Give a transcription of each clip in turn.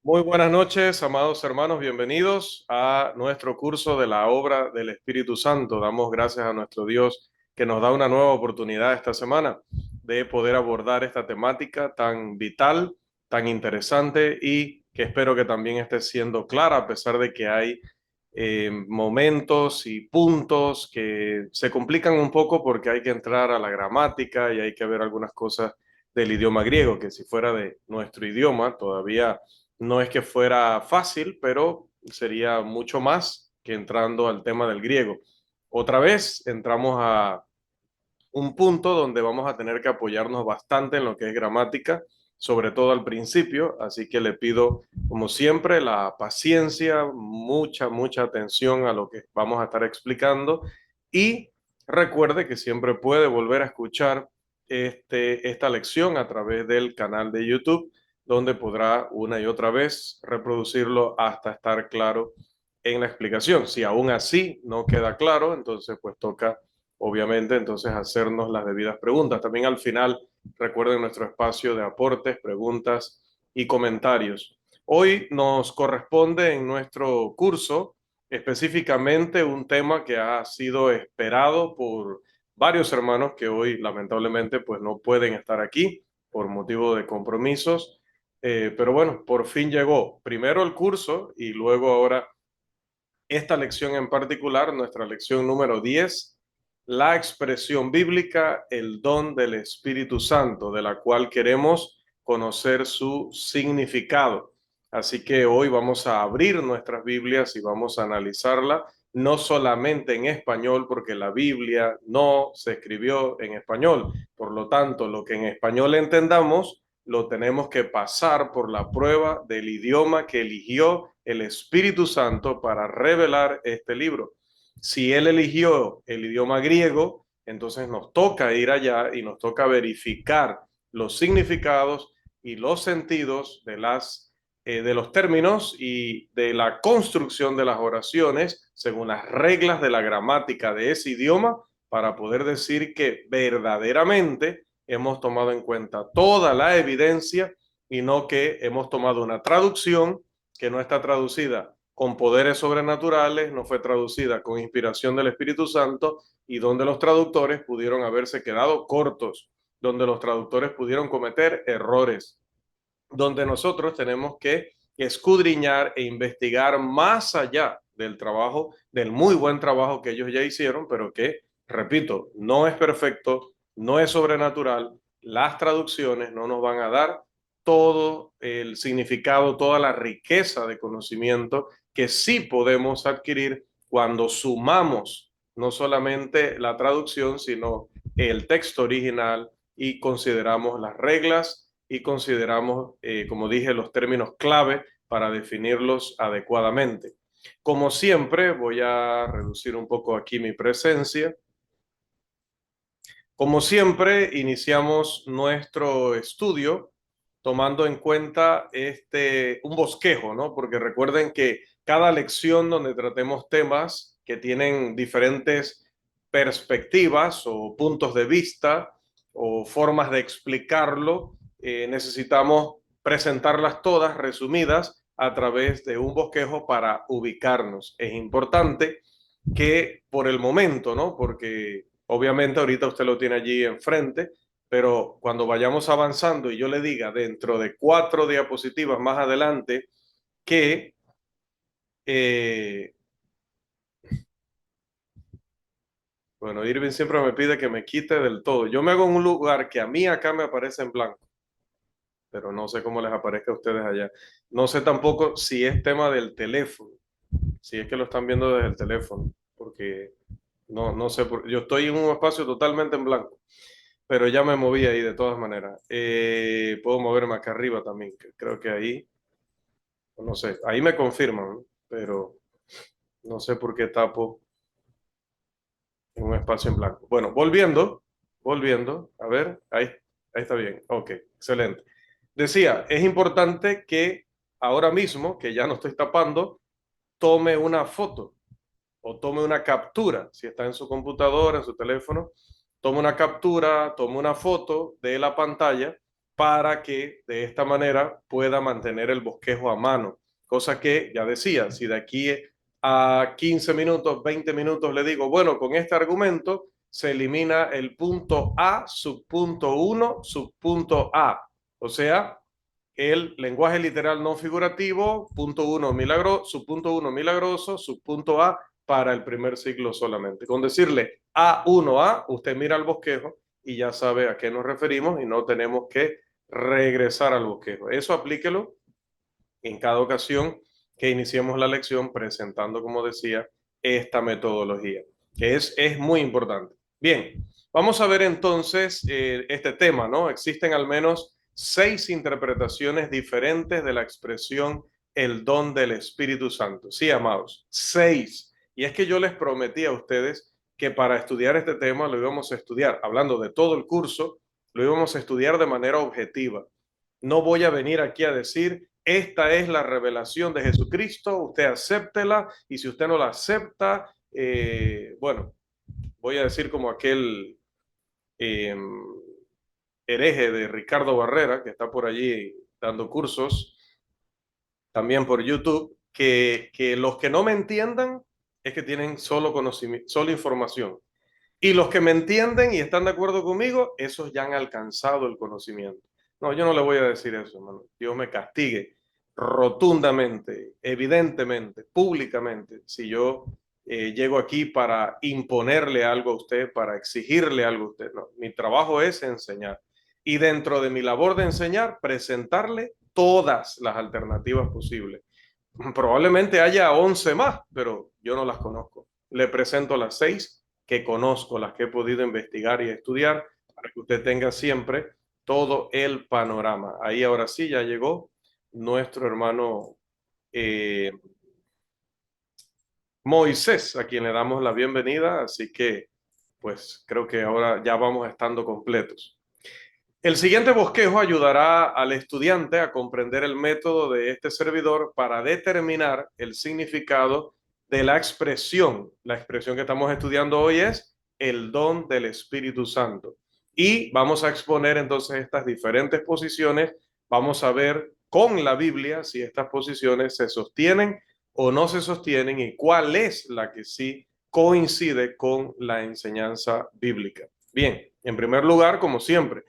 Muy buenas noches, amados hermanos, bienvenidos a nuestro curso de la obra del Espíritu Santo. Damos gracias a nuestro Dios que nos da una nueva oportunidad esta semana de poder abordar esta temática tan vital, tan interesante y que espero que también esté siendo clara a pesar de que hay momentos y puntos que se complican un poco porque hay que entrar a la gramática y hay que ver algunas cosas del idioma griego, que si fuera de nuestro idioma todavía no es que fuera fácil, pero sería mucho más que entrando al tema del griego. Otra vez entramos a un punto donde vamos a tener que apoyarnos bastante en lo que es gramática, sobre todo al principio, así que le pido, como siempre, la paciencia, mucha atención a lo que vamos a estar explicando y recuerde que siempre puede volver a escuchar esta lección a través del canal de YouTube, donde podrá una y otra vez reproducirlo hasta estar claro en la explicación. Si aún así no queda claro, entonces pues toca obviamente entonces hacernos las debidas preguntas. También al final recuerden nuestro espacio de aportes, preguntas y comentarios. Hoy nos corresponde en nuestro curso específicamente un tema que ha sido esperado por varios hermanos que hoy lamentablemente pues no pueden estar aquí por motivo de compromisos. Pero bueno, por fin llegó primero el curso y luego ahora esta lección en particular, nuestra lección número 10, la expresión bíblica, el don del Espíritu Santo, de la cual queremos conocer su significado. Así que hoy vamos a abrir nuestras Biblias y vamos a analizarla, no solamente en español, porque la Biblia no se escribió en español. Por lo tanto, lo que en español entendamos, lo tenemos que pasar por la prueba del idioma que eligió el Espíritu Santo para revelar este libro. Si él eligió el idioma griego, entonces nos toca ir allá y nos toca verificar los significados y los sentidos de los términos y de la construcción de las oraciones según las reglas de la gramática de ese idioma para poder decir que verdaderamente hemos tomado en cuenta toda la evidencia y no que hemos tomado una traducción que no está traducida con poderes sobrenaturales, no fue traducida con inspiración del Espíritu Santo y donde los traductores pudieron haberse quedado cortos, donde los traductores pudieron cometer errores, donde nosotros tenemos que escudriñar e investigar más allá del trabajo, del muy buen trabajo que ellos ya hicieron, pero que, repito, no es perfecto, no es sobrenatural. Las traducciones no nos van a dar todo el significado, toda la riqueza de conocimiento que sí podemos adquirir cuando sumamos no solamente la traducción, sino el texto original y consideramos las reglas y consideramos, como dije, los términos clave para definirlos adecuadamente. Como siempre, voy a reducir un poco aquí mi presencia. Como siempre, iniciamos nuestro estudio tomando en cuenta un bosquejo, ¿no? Porque recuerden que cada lección donde tratemos temas que tienen diferentes perspectivas o puntos de vista o formas de explicarlo, necesitamos presentarlas todas resumidas a través de un bosquejo para ubicarnos. Es importante que por el momento, ¿no? Porque obviamente ahorita usted lo tiene allí enfrente, pero cuando vayamos avanzando y yo le diga dentro de 4 diapositivas más adelante que, eh, bueno, Irving siempre me pide que me quite del todo. Yo me hago en un lugar que a mí acá me aparece en blanco, pero no sé cómo les aparezca a ustedes allá. No sé tampoco si es tema del teléfono, si es que lo están viendo desde el teléfono, porque no sé, yo estoy en un espacio totalmente en blanco. Pero ya me moví ahí de todas maneras. Puedo moverme acá arriba también, que creo que ahí, no sé, ahí me confirman, ¿no? Pero no sé por qué tapo en un espacio en blanco. Bueno, volviendo, a ver, ahí está bien, ok, excelente. Decía, es importante que ahora mismo, que ya no estoy tapando, tome una foto o tome una captura, si está en su computadora, en su teléfono, tome una captura, tome una foto de la pantalla para que de esta manera pueda mantener el bosquejo a mano. Cosa que, ya decía, si de aquí a 15 minutos, 20 minutos le digo, bueno, con este argumento se elimina el punto A, subpunto 1, subpunto A. O sea, el lenguaje literal no figurativo, punto 1 milagro, subpunto 1 milagroso, subpunto A para el primer ciclo solamente. Con decirle A1A, usted mira el bosquejo y ya sabe a qué nos referimos y no tenemos que regresar al bosquejo. Eso aplíquelo en cada ocasión que iniciemos la lección presentando, como decía, esta metodología, que es muy importante. Bien, vamos a ver entonces este tema, ¿no? Existen al menos 6 interpretaciones diferentes de la expresión el don del Espíritu Santo. Sí, amados, 6. Y es que yo les prometí a ustedes que para estudiar este tema lo íbamos a estudiar, hablando de todo el curso, lo íbamos a estudiar de manera objetiva. No voy a venir aquí a decir, esta es la revelación de Jesucristo, usted acéptela, y si usted no la acepta, bueno, voy a decir como aquel eh, hereje de Ricardo Barrera, que está por allí dando cursos, también por YouTube, que los que no me entiendan es que tienen solo conocimiento, solo información. Y los que me entienden y están de acuerdo conmigo, esos ya han alcanzado el conocimiento. No, yo no le voy a decir eso, hermano. Dios me castigue rotundamente, evidentemente, públicamente, si yo llego aquí para imponerle algo a usted, para exigirle algo a usted. No, mi trabajo es enseñar. Y dentro de mi labor de enseñar, presentarle todas las alternativas posibles. Probablemente haya 11 más, pero yo no las conozco. Le presento las 6 que conozco, las que he podido investigar y estudiar, para que usted tenga siempre todo el panorama. Ahí ahora sí ya llegó nuestro hermano eh, Moisés, a quien le damos la bienvenida, así que pues creo que ahora ya vamos estando completos. El siguiente bosquejo ayudará al estudiante a comprender el método de este servidor para determinar el significado de la expresión. La expresión que estamos estudiando hoy es el don del Espíritu Santo. Y vamos a exponer entonces estas diferentes posiciones. Vamos a ver con la Biblia si estas posiciones se sostienen o no se sostienen y cuál es la que sí coincide con la enseñanza bíblica. Bien, en primer lugar, como siempre,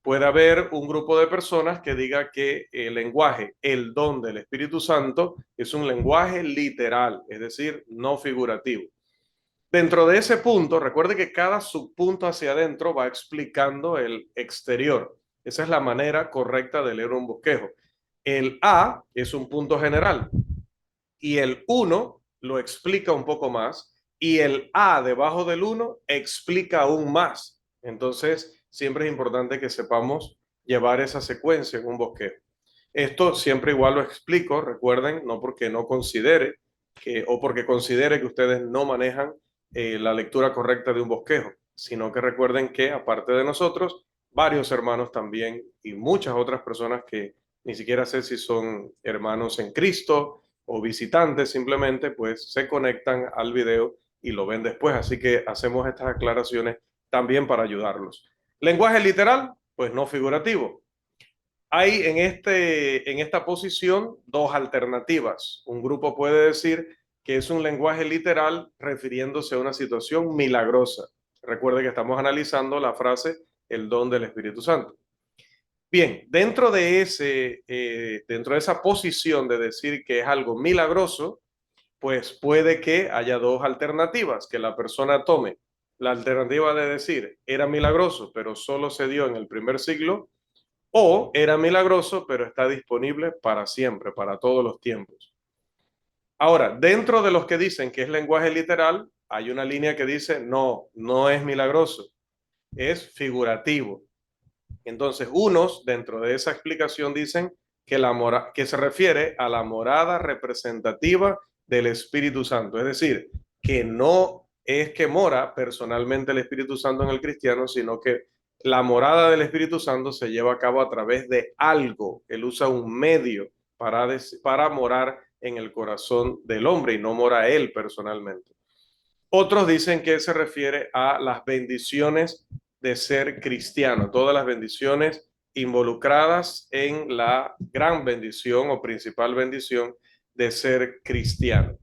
puede haber un grupo de personas que diga que el lenguaje, el don del Espíritu Santo, es un lenguaje literal, es decir, no figurativo. Dentro de ese punto, recuerde que cada subpunto hacia adentro va explicando el exterior. Esa es la manera correcta de leer un bosquejo. El A es un punto general y el 1 lo explica un poco más y el A debajo del 1 explica aún más. Entonces, siempre es importante que sepamos llevar esa secuencia en un bosquejo. Esto siempre igual lo explico, recuerden, no porque no considere que, o porque considere que ustedes no manejan la lectura correcta de un bosquejo, sino que recuerden que aparte de nosotros, varios hermanos también y muchas otras personas que ni siquiera sé si son hermanos en Cristo o visitantes simplemente, pues se conectan al video y lo ven después. Así que hacemos estas aclaraciones también para ayudarlos. Lenguaje literal, pues no figurativo. Hay en esta posición dos alternativas. Un grupo puede decir que es un lenguaje literal refiriéndose a una situación milagrosa. Recuerde que estamos analizando la frase el don del Espíritu Santo. Bien, dentro de esa posición de decir que es algo milagroso, pues puede que haya dos alternativas que la persona tome. La alternativa de decir era milagroso, pero solo se dio en el primer siglo, o era milagroso, pero está disponible para siempre, para todos los tiempos. Ahora, dentro de los que dicen que es lenguaje literal, hay una línea que dice no, no es milagroso, es figurativo. Entonces, unos dentro de esa explicación dicen que se refiere a la morada representativa del Espíritu Santo, es decir, que no es que mora personalmente el Espíritu Santo en el cristiano, sino que la morada del Espíritu Santo se lleva a cabo a través de algo. Él usa un medio para morar en el corazón del hombre y no mora él personalmente. Otros dicen que se refiere a las bendiciones de ser cristiano, todas las bendiciones involucradas en la gran bendición o principal bendición de ser cristiano.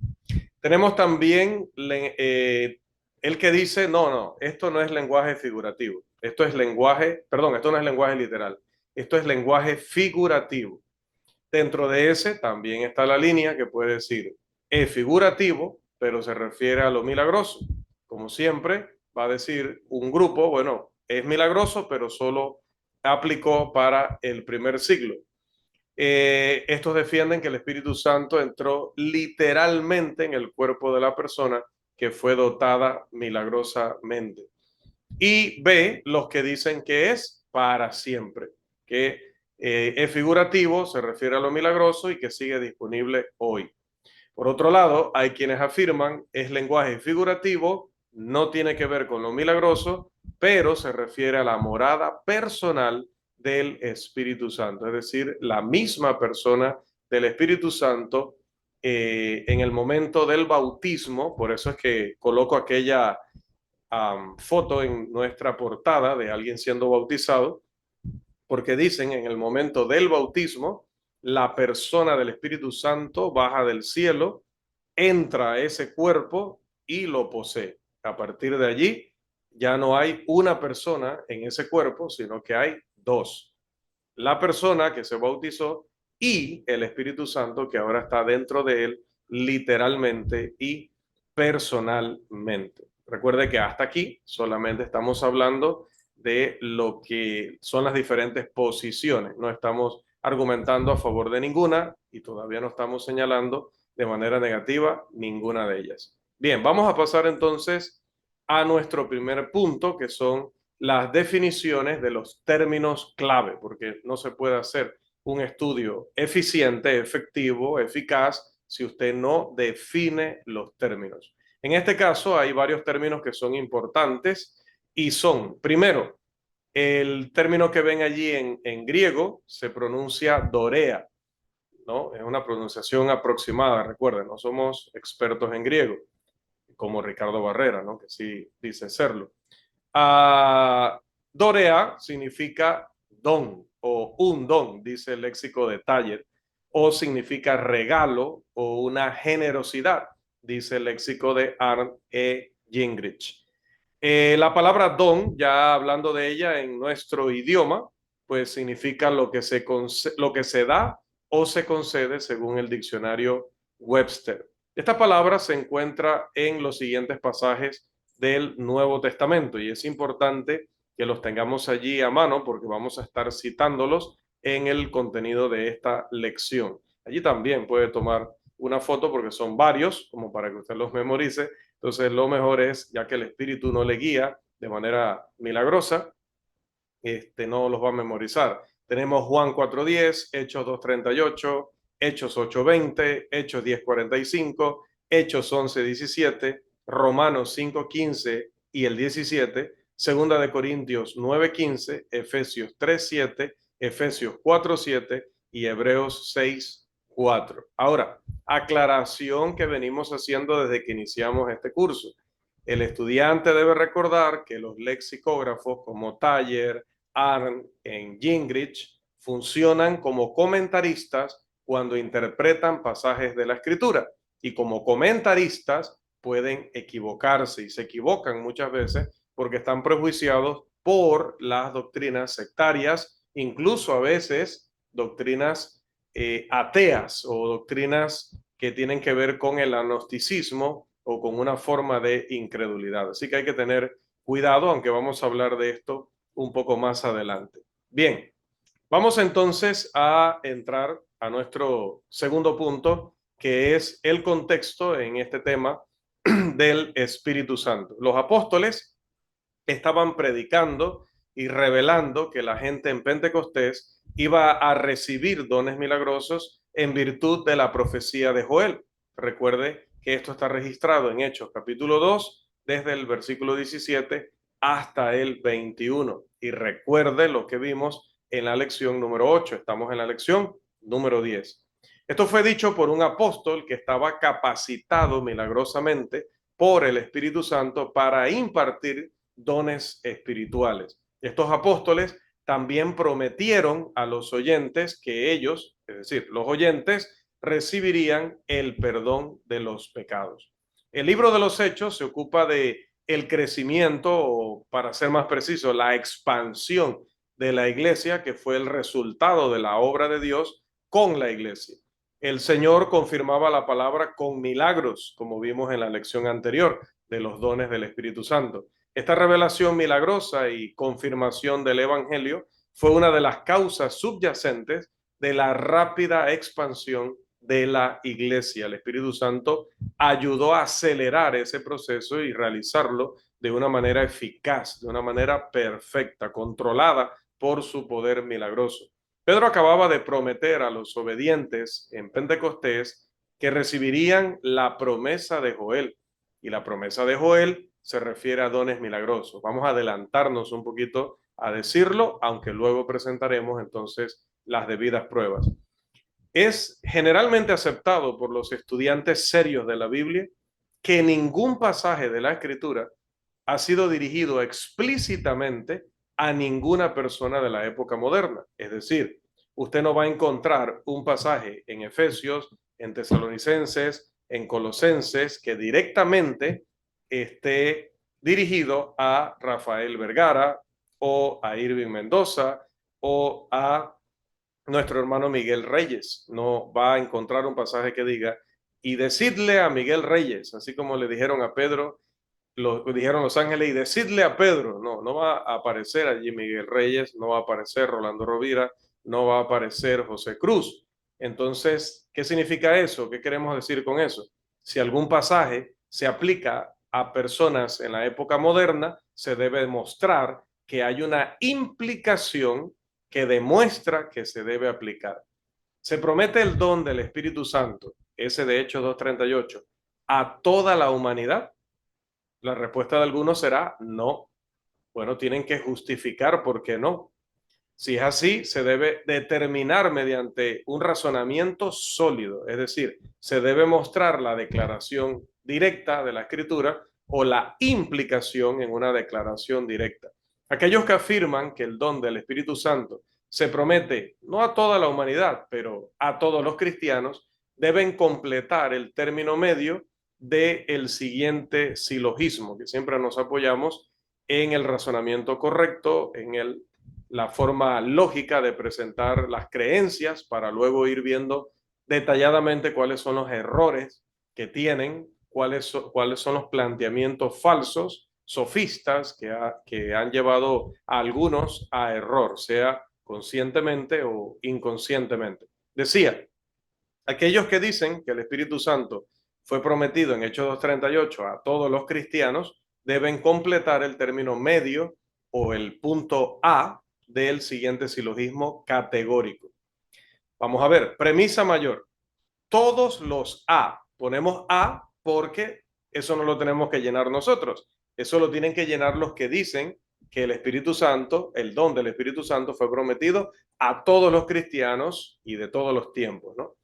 Tenemos también el que dice, no, esto no es lenguaje figurativo, esto es lenguaje, perdón, esto no es lenguaje literal, esto es lenguaje figurativo. Dentro de ese también está la línea que puede decir, es figurativo, pero se refiere a lo milagroso. Como siempre, va a decir un grupo, bueno, es milagroso, pero solo aplicó para el primer siglo. Estos defienden que el Espíritu Santo entró literalmente en el cuerpo de la persona que fue dotada milagrosamente. Y B, los que dicen que es para siempre, que es figurativo, se refiere a lo milagroso y que sigue disponible hoy. Por otro lado, hay quienes afirman es lenguaje figurativo, no tiene que ver con lo milagroso, pero se refiere a la morada personal del Espíritu Santo, es decir, la misma persona del Espíritu Santo en el momento del bautismo. Por eso es que coloco aquella foto en nuestra portada de alguien siendo bautizado, porque dicen en el momento del bautismo, la persona del Espíritu Santo baja del cielo, entra a ese cuerpo y lo posee. A partir de allí, ya no hay una persona en ese cuerpo, sino que hay dos. La persona que se bautizó y el Espíritu Santo que ahora está dentro de él, literalmente y personalmente. Recuerde que hasta aquí solamente estamos hablando de lo que son las diferentes posiciones. No estamos argumentando a favor de ninguna y todavía no estamos señalando de manera negativa ninguna de ellas. Bien, vamos a pasar entonces a nuestro primer punto, que son las definiciones de los términos clave, porque no se puede hacer un estudio eficiente, efectivo, eficaz, si usted no define los términos. En este caso hay varios términos que son importantes y son, primero, el término que ven allí en griego se pronuncia dorea, ¿no? Es una pronunciación aproximada, recuerden, no somos expertos en griego, como Ricardo Barrera, ¿no? Que sí dice serlo. Dorea significa don o un don, dice el léxico de Taller, o significa regalo o una generosidad, dice el léxico de Arndt E. Gingrich. La palabra don, ya hablando de ella en nuestro idioma, pues significa lo que se da o se concede según el diccionario Webster. Esta palabra se encuentra en los siguientes pasajes del Nuevo Testamento y es importante que los tengamos allí a mano porque vamos a estar citándolos en el contenido de esta lección. Allí también puede tomar una foto porque son varios, como para que usted los memorice. Entonces lo mejor es, ya que el Espíritu no le guía de manera milagrosa, no los va a memorizar. Tenemos Juan 4:10, Hechos 2:38, Hechos 8:20, Hechos 10:45, Hechos 11:17, Romanos 5:15 y el 17, Segunda de Corintios 9:15, Efesios 3:7, Efesios 4:7 y Hebreos 6:4. Ahora, aclaración que venimos haciendo desde que iniciamos este curso. El estudiante debe recordar que los lexicógrafos como Taller, Arndt en Gingrich funcionan como comentaristas cuando interpretan pasajes de la escritura y como comentaristas pueden equivocarse y se equivocan muchas veces porque están prejuiciados por las doctrinas sectarias, incluso a veces doctrinas ateas o doctrinas que tienen que ver con el agnosticismo o con una forma de incredulidad. Así que hay que tener cuidado, aunque vamos a hablar de esto un poco más adelante. Bien, vamos entonces a entrar a nuestro segundo punto, que es el contexto en este tema del Espíritu Santo. Los apóstoles estaban predicando y revelando que la gente en Pentecostés iba a recibir dones milagrosos en virtud de la profecía de Joel. Recuerde que esto está registrado en Hechos capítulo 2, desde el versículo 17 hasta el 21. Y recuerde lo que vimos en la lección número 8. Estamos en la lección número 10. Esto fue dicho por un apóstol que estaba capacitado milagrosamente por el Espíritu Santo para impartir dones espirituales. Estos apóstoles también prometieron a los oyentes que ellos, es decir, los oyentes, recibirían el perdón de los pecados. El libro de los Hechos se ocupa de el crecimiento, o para ser más preciso, la expansión de la iglesia, que fue el resultado de la obra de Dios con la iglesia. El Señor confirmaba la palabra con milagros, como vimos en la lección anterior de los dones del Espíritu Santo. Esta revelación milagrosa y confirmación del Evangelio fue una de las causas subyacentes de la rápida expansión de la iglesia. El Espíritu Santo ayudó a acelerar ese proceso y realizarlo de una manera eficaz, de una manera perfecta, controlada por su poder milagroso. Pedro acababa de prometer a los obedientes en Pentecostés que recibirían la promesa de Joel. Y la promesa de Joel se refiere a dones milagrosos. Vamos a adelantarnos un poquito a decirlo, aunque luego presentaremos entonces las debidas pruebas. Es generalmente aceptado por los estudiantes serios de la Biblia que ningún pasaje de la Escritura ha sido dirigido explícitamente a ninguna persona de la época moderna. Es decir, usted no va a encontrar un pasaje en Efesios, en Tesalonicenses, en Colosenses, que directamente esté dirigido a Rafael Vergara o a Irving Mendoza o a nuestro hermano Miguel Reyes. No va a encontrar un pasaje que diga, y decidle a Miguel Reyes, así como le dijeron a Pedro, lo dijeron los ángeles, y decidle a Pedro. No, no va a aparecer allí Miguel Reyes, no va a aparecer Rolando Rovira, no va a aparecer José Cruz. Entonces, ¿qué significa eso? ¿Qué queremos decir con eso? Si algún pasaje se aplica a personas en la época moderna, se debe demostrar que hay una implicación que demuestra que se debe aplicar. Se promete el don del Espíritu Santo, ese de Hechos 2:38, a toda la humanidad. La respuesta de algunos será no. Bueno, tienen que justificar por qué no. Si es así, se debe determinar mediante un razonamiento sólido, es decir, se debe mostrar la declaración directa de la Escritura o la implicación en una declaración directa. Aquellos que afirman que el don del Espíritu Santo se promete no a toda la humanidad, pero a todos los cristianos, deben completar el término medio del siguiente silogismo, que siempre nos apoyamos en el razonamiento correcto, en la forma lógica de presentar las creencias para luego ir viendo detalladamente cuáles son los errores que tienen, cuáles son los planteamientos falsos, sofistas, que han llevado a algunos a error, sea conscientemente o inconscientemente. Decía, aquellos que dicen que el Espíritu Santo fue prometido en Hechos 2:38 a todos los cristianos, deben completar el término medio o el punto A del siguiente silogismo categórico. Vamos a ver, premisa mayor. Todos los A, ponemos A porque eso no lo tenemos que llenar nosotros. Eso lo tienen que llenar los que dicen que el Espíritu Santo, el don del Espíritu Santo fue prometido a todos los cristianos y de todos los tiempos, ¿no?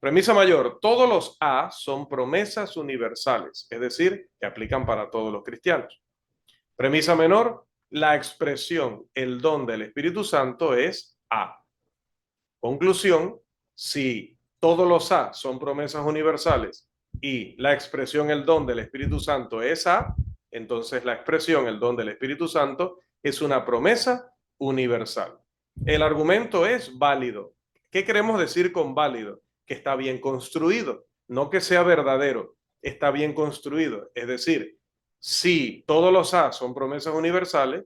Premisa mayor, todos los A son promesas universales, es decir, que aplican para todos los cristianos. Premisa menor, la expresión, el don del Espíritu Santo es A. Conclusión, si todos los A son promesas universales y la expresión, el don del Espíritu Santo es A, entonces la expresión, el don del Espíritu Santo es una promesa universal. El argumento es válido. ¿Qué queremos decir con válido? Que está bien construido, no que sea verdadero, está bien construido. Es decir, si todos los A son promesas universales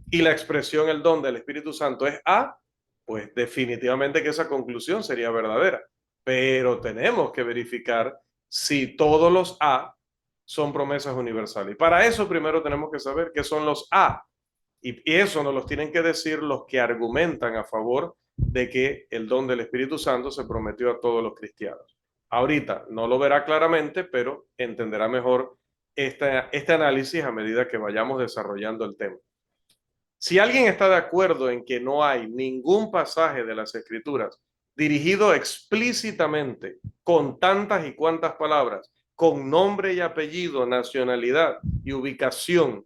y la expresión, el don del Espíritu Santo es A, pues definitivamente que esa conclusión sería verdadera. Pero tenemos que verificar si todos los A son promesas universales. Y para eso primero tenemos que saber qué son los A. Y eso nos los tienen que decir los que argumentan a favor de que el don del Espíritu Santo se prometió a todos los cristianos. Ahorita no lo verá claramente, pero entenderá mejor este análisis a medida que vayamos desarrollando el tema. Si alguien está de acuerdo en que no hay ningún pasaje de las Escrituras dirigido explícitamente con tantas y cuantas palabras, con nombre y apellido, nacionalidad y ubicación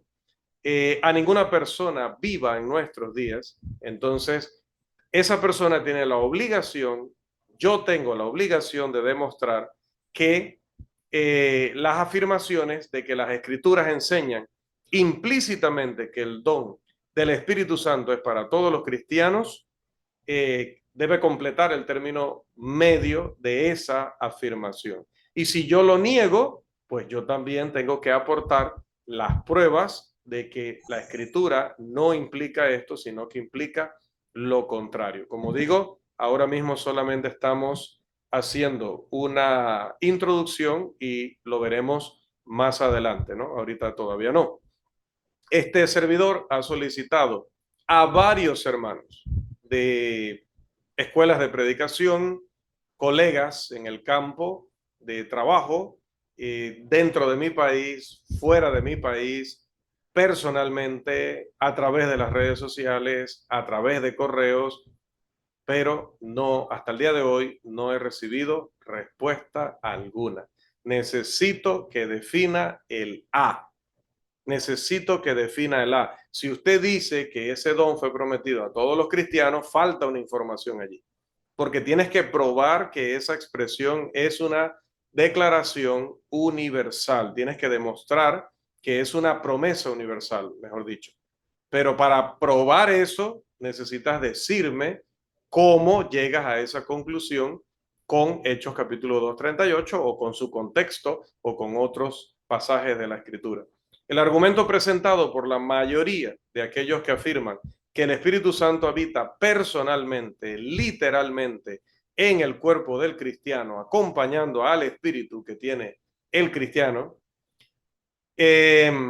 a ninguna persona viva en nuestros días. Entonces, esa persona tiene la obligación, yo tengo la obligación de demostrar que las afirmaciones de que las escrituras enseñan implícitamente que el don del Espíritu Santo es para todos los cristianos, debe completar el término medio de esa afirmación. Y si yo lo niego, pues yo también tengo que aportar las pruebas de que la escritura no implica esto, sino que implica lo contrario. Como digo, ahora mismo solamente estamos haciendo una introducción y lo veremos más adelante, ¿no? Ahorita todavía no. Este servidor ha solicitado a varios hermanos de escuelas de predicación, colegas en el campo de trabajo, dentro de mi país, fuera de mi país, personalmente, a través de las redes sociales, a través de correos, pero no, hasta el día de hoy no he recibido respuesta alguna. Necesito que defina el A. Necesito que defina el A. Si usted dice que ese don fue prometido a todos los cristianos, falta una información allí, porque tienes que probar que esa expresión es una declaración universal. Tienes que demostrar que es una promesa universal, mejor dicho. Pero para probar eso, necesitas decirme cómo llegas a esa conclusión con Hechos capítulo 2:38 o con su contexto o con otros pasajes de la Escritura. El argumento presentado por la mayoría de aquellos que afirman que el Espíritu Santo habita personalmente, literalmente, en el cuerpo del cristiano, acompañando al Espíritu que tiene el cristiano, el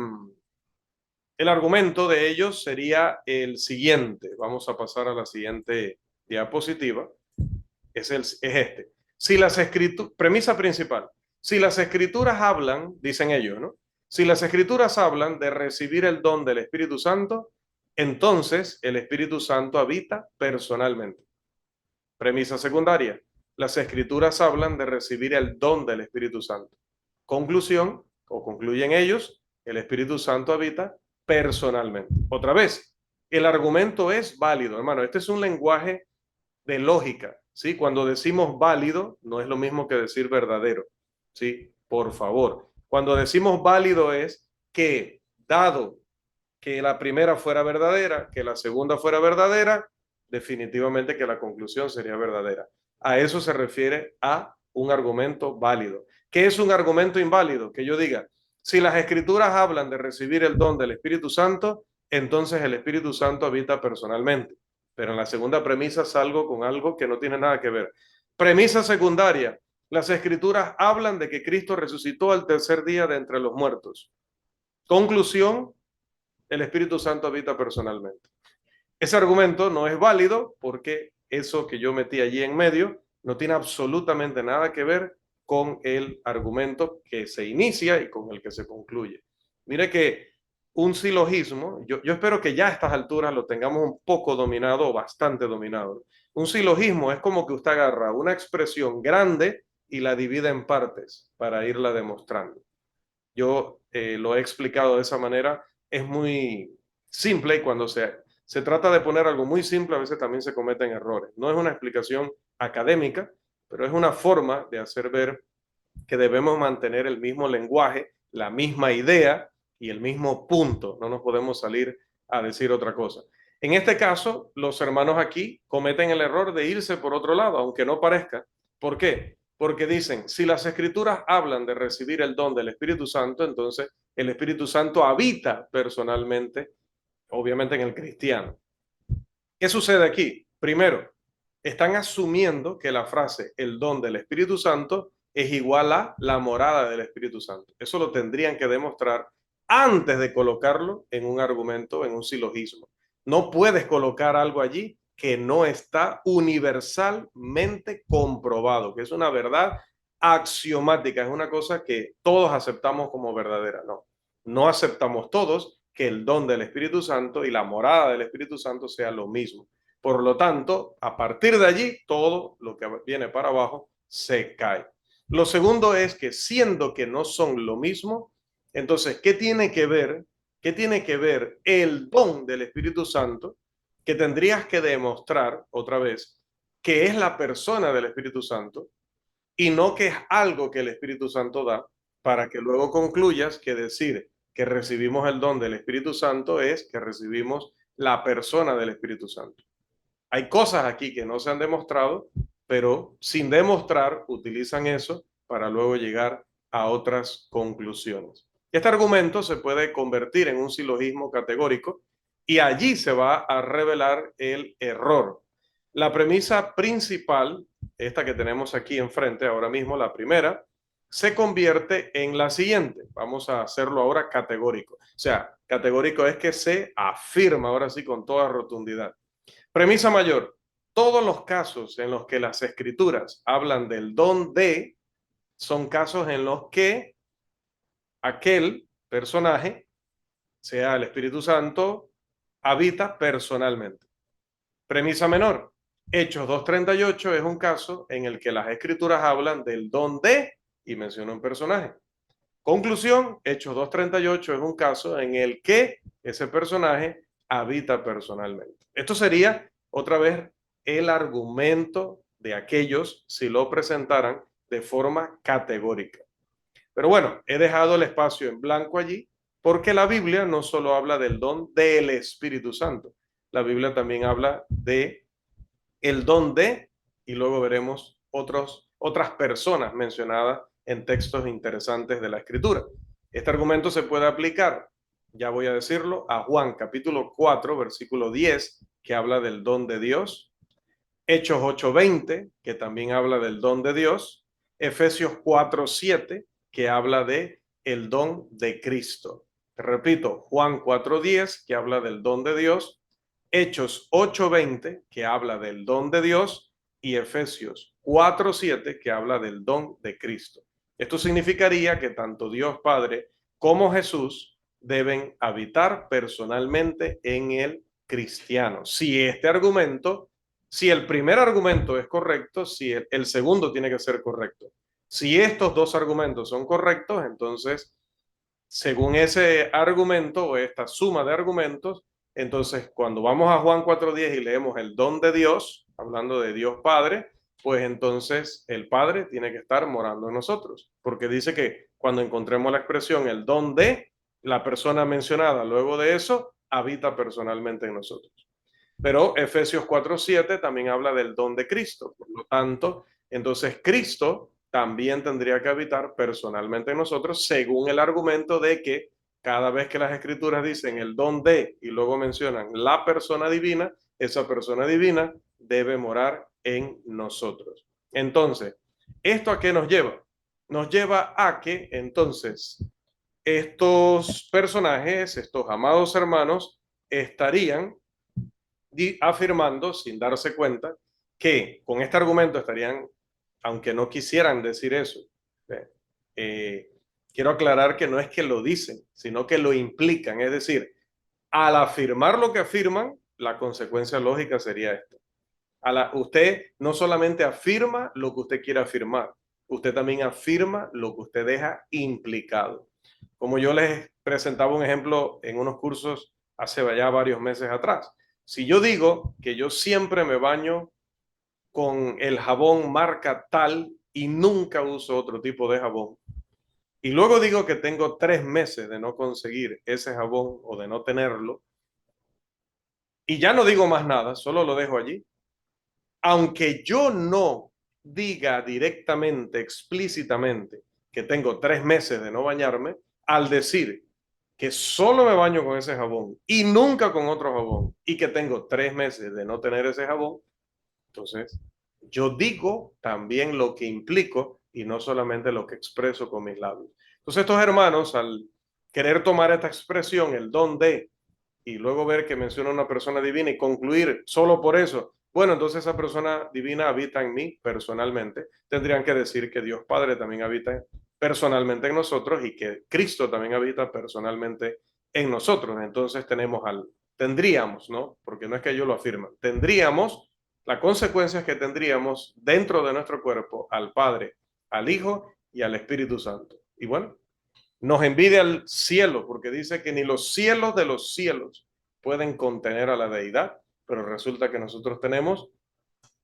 argumento de ellos sería el siguiente. Vamos a pasar a la siguiente diapositiva. Es este. Si las escrituras, premisa principal, si las escrituras hablan, dicen ellos, ¿no? Si las escrituras hablan de recibir el don del Espíritu Santo, entonces el Espíritu Santo habita personalmente. Premisa secundaria, las escrituras hablan de recibir el don del Espíritu Santo. Conclusión, o concluyen ellos, el Espíritu Santo habita personalmente. Otra vez, el argumento es válido, hermano. Este es un lenguaje de lógica, ¿sí? Cuando decimos válido, no es lo mismo que decir verdadero, ¿sí? Por favor. Cuando decimos válido es que, dado que la primera fuera verdadera, que la segunda fuera verdadera, definitivamente que la conclusión sería verdadera. A eso se refiere a un argumento válido. ¿Qué es un argumento inválido? Que yo diga, si las escrituras hablan de recibir el don del Espíritu Santo, entonces el Espíritu Santo habita personalmente. Pero en la segunda premisa salgo con algo que no tiene nada que ver. Premisa secundaria, las escrituras hablan de que Cristo resucitó al tercer día de entre los muertos. Conclusión, el Espíritu Santo habita personalmente. Ese argumento no es válido porque eso que yo metí allí en medio no tiene absolutamente nada que ver con el argumento que se inicia y con el que se concluye. Mire que un silogismo, yo espero que ya a estas alturas lo tengamos un poco dominado o bastante dominado. Un silogismo es como que usted agarra una expresión grande y la divide en partes para irla demostrando. Yo lo he explicado de esa manera, es muy simple y cuando se trata de poner algo muy simple a veces también se cometen errores. No es una explicación académica, pero es una forma de hacer ver que debemos mantener el mismo lenguaje, la misma idea y el mismo punto. No nos podemos salir a decir otra cosa. En este caso, los hermanos aquí cometen el error de irse por otro lado, aunque no parezca. ¿Por qué? Porque dicen, si las escrituras hablan de recibir el don del Espíritu Santo, entonces el Espíritu Santo habita personalmente, obviamente en el cristiano. ¿Qué sucede aquí? Primero, están asumiendo que la frase el don del Espíritu Santo es igual a la morada del Espíritu Santo. Eso lo tendrían que demostrar antes de colocarlo en un argumento, en un silogismo. No puedes colocar algo allí que no está universalmente comprobado, que es una verdad axiomática, es una cosa que todos aceptamos como verdadera. No, no aceptamos todos que el don del Espíritu Santo y la morada del Espíritu Santo sea lo mismo. Por lo tanto, a partir de allí, todo lo que viene para abajo se cae. Lo segundo es que siendo que no son lo mismo, entonces, ¿qué tiene que ver ¿Qué tiene que ver el don del Espíritu Santo? Que tendrías que demostrar otra vez que es la persona del Espíritu Santo y no que es algo que el Espíritu Santo da, para que luego concluyas que decir que recibimos el don del Espíritu Santo es que recibimos la persona del Espíritu Santo. Hay cosas aquí que no se han demostrado, pero sin demostrar utilizan eso para luego llegar a otras conclusiones. Este argumento se puede convertir en un silogismo categórico y allí se va a revelar el error. La premisa principal, esta que tenemos aquí enfrente ahora mismo, la primera, se convierte en la siguiente. Vamos a hacerlo ahora categórico. O sea, categórico es que se afirma ahora sí con toda rotundidad. Premisa mayor. Todos los casos en los que las escrituras hablan del don de son casos en los que aquel personaje, sea el Espíritu Santo, habita personalmente. Premisa menor. Hechos 2:38 es un caso en el que las escrituras hablan del don de y menciona un personaje. Conclusión, Hechos 2:38 es un caso en el que ese personaje habita personalmente. Esto sería otra vez el argumento de aquellos si lo presentaran de forma categórica. Pero bueno, he dejado el espacio en blanco allí porque la Biblia no solo habla del don del Espíritu Santo, la Biblia también habla de el don de, y luego veremos otras personas mencionadas en textos interesantes de la Escritura. Este argumento se puede aplicar, ya voy a decirlo, a Juan capítulo 4, versículo 10, que habla del don de Dios, Hechos 8:20, que también habla del don de Dios, Efesios 4:7, que habla de el don de Cristo. Repito, Juan 4:10, que habla del don de Dios, Hechos 8:20, que habla del don de Dios, y Efesios 4:7, que habla del don de Cristo. Esto significaría que tanto Dios Padre como Jesús deben habitar personalmente en el cristiano. Si el primer argumento es correcto, si el segundo tiene que ser correcto. Si estos dos argumentos son correctos, entonces, según ese argumento o esta suma de argumentos, entonces cuando vamos a Juan 4:10 y leemos el don de Dios, hablando de Dios Padre, pues entonces el Padre tiene que estar morando en nosotros, porque dice que cuando encontremos la expresión el don de, la persona mencionada luego de eso habita personalmente en nosotros. Pero Efesios 4:7 también habla del don de Cristo. Por lo tanto, entonces Cristo también tendría que habitar personalmente en nosotros, según el argumento de que cada vez que las escrituras dicen el don de y luego mencionan la persona divina, esa persona divina debe morar en nosotros. Entonces, ¿esto a qué nos lleva? Nos lleva a que entonces estos personajes, estos amados hermanos, estarían afirmando, sin darse cuenta, que con este argumento estarían, aunque no quisieran decir eso, quiero aclarar que no es que lo dicen, sino que lo implican. Es decir, al afirmar lo que afirman, la consecuencia lógica sería esta. Usted no solamente afirma lo que usted quiere afirmar, usted también afirma lo que usted deja implicado. Como yo les presentaba un ejemplo en unos cursos hace ya varios meses atrás. Si yo digo que yo siempre me baño con el jabón marca tal y nunca uso otro tipo de jabón, y luego digo que tengo 3 meses de no conseguir ese jabón o de no tenerlo, y ya no digo más nada, solo lo dejo allí, aunque yo no diga directamente, explícitamente, que tengo 3 meses de no bañarme, al decir que solo me baño con ese jabón y nunca con otro jabón y que tengo 3 meses de no tener ese jabón, entonces yo digo también lo que implico y no solamente lo que expreso con mis labios. Entonces estos hermanos, al querer tomar esta expresión, el don de, y luego ver que menciona una persona divina y concluir solo por eso, bueno, entonces esa persona divina habita en mí personalmente, tendrían que decir que Dios Padre también habita personalmente en nosotros y que Cristo también habita personalmente en nosotros. Entonces tendríamos, ¿no? Porque no es que ellos lo afirman, tendríamos, la consecuencia es que tendríamos dentro de nuestro cuerpo al Padre, al Hijo y al Espíritu Santo. Y bueno, Nos envidia el cielo porque dice que ni los cielos de los cielos pueden contener a la deidad, pero resulta que nosotros tenemos,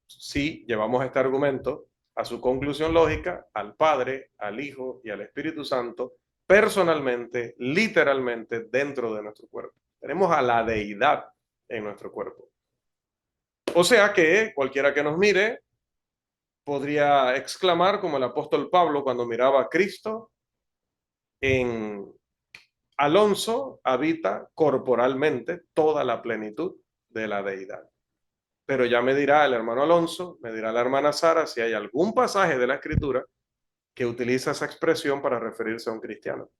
si llevamos este argumento a su conclusión lógica, al Padre, al Hijo y al Espíritu Santo personalmente, literalmente dentro de nuestro cuerpo. Tenemos a la deidad en nuestro cuerpo. O sea que cualquiera que nos mire podría exclamar como el apóstol Pablo cuando miraba a Cristo: en Alonso habita corporalmente toda la plenitud de la deidad. Pero ya me dirá el hermano Alonso, me dirá la hermana Sara si hay algún pasaje de la Escritura que utiliza esa expresión para referirse a un cristiano.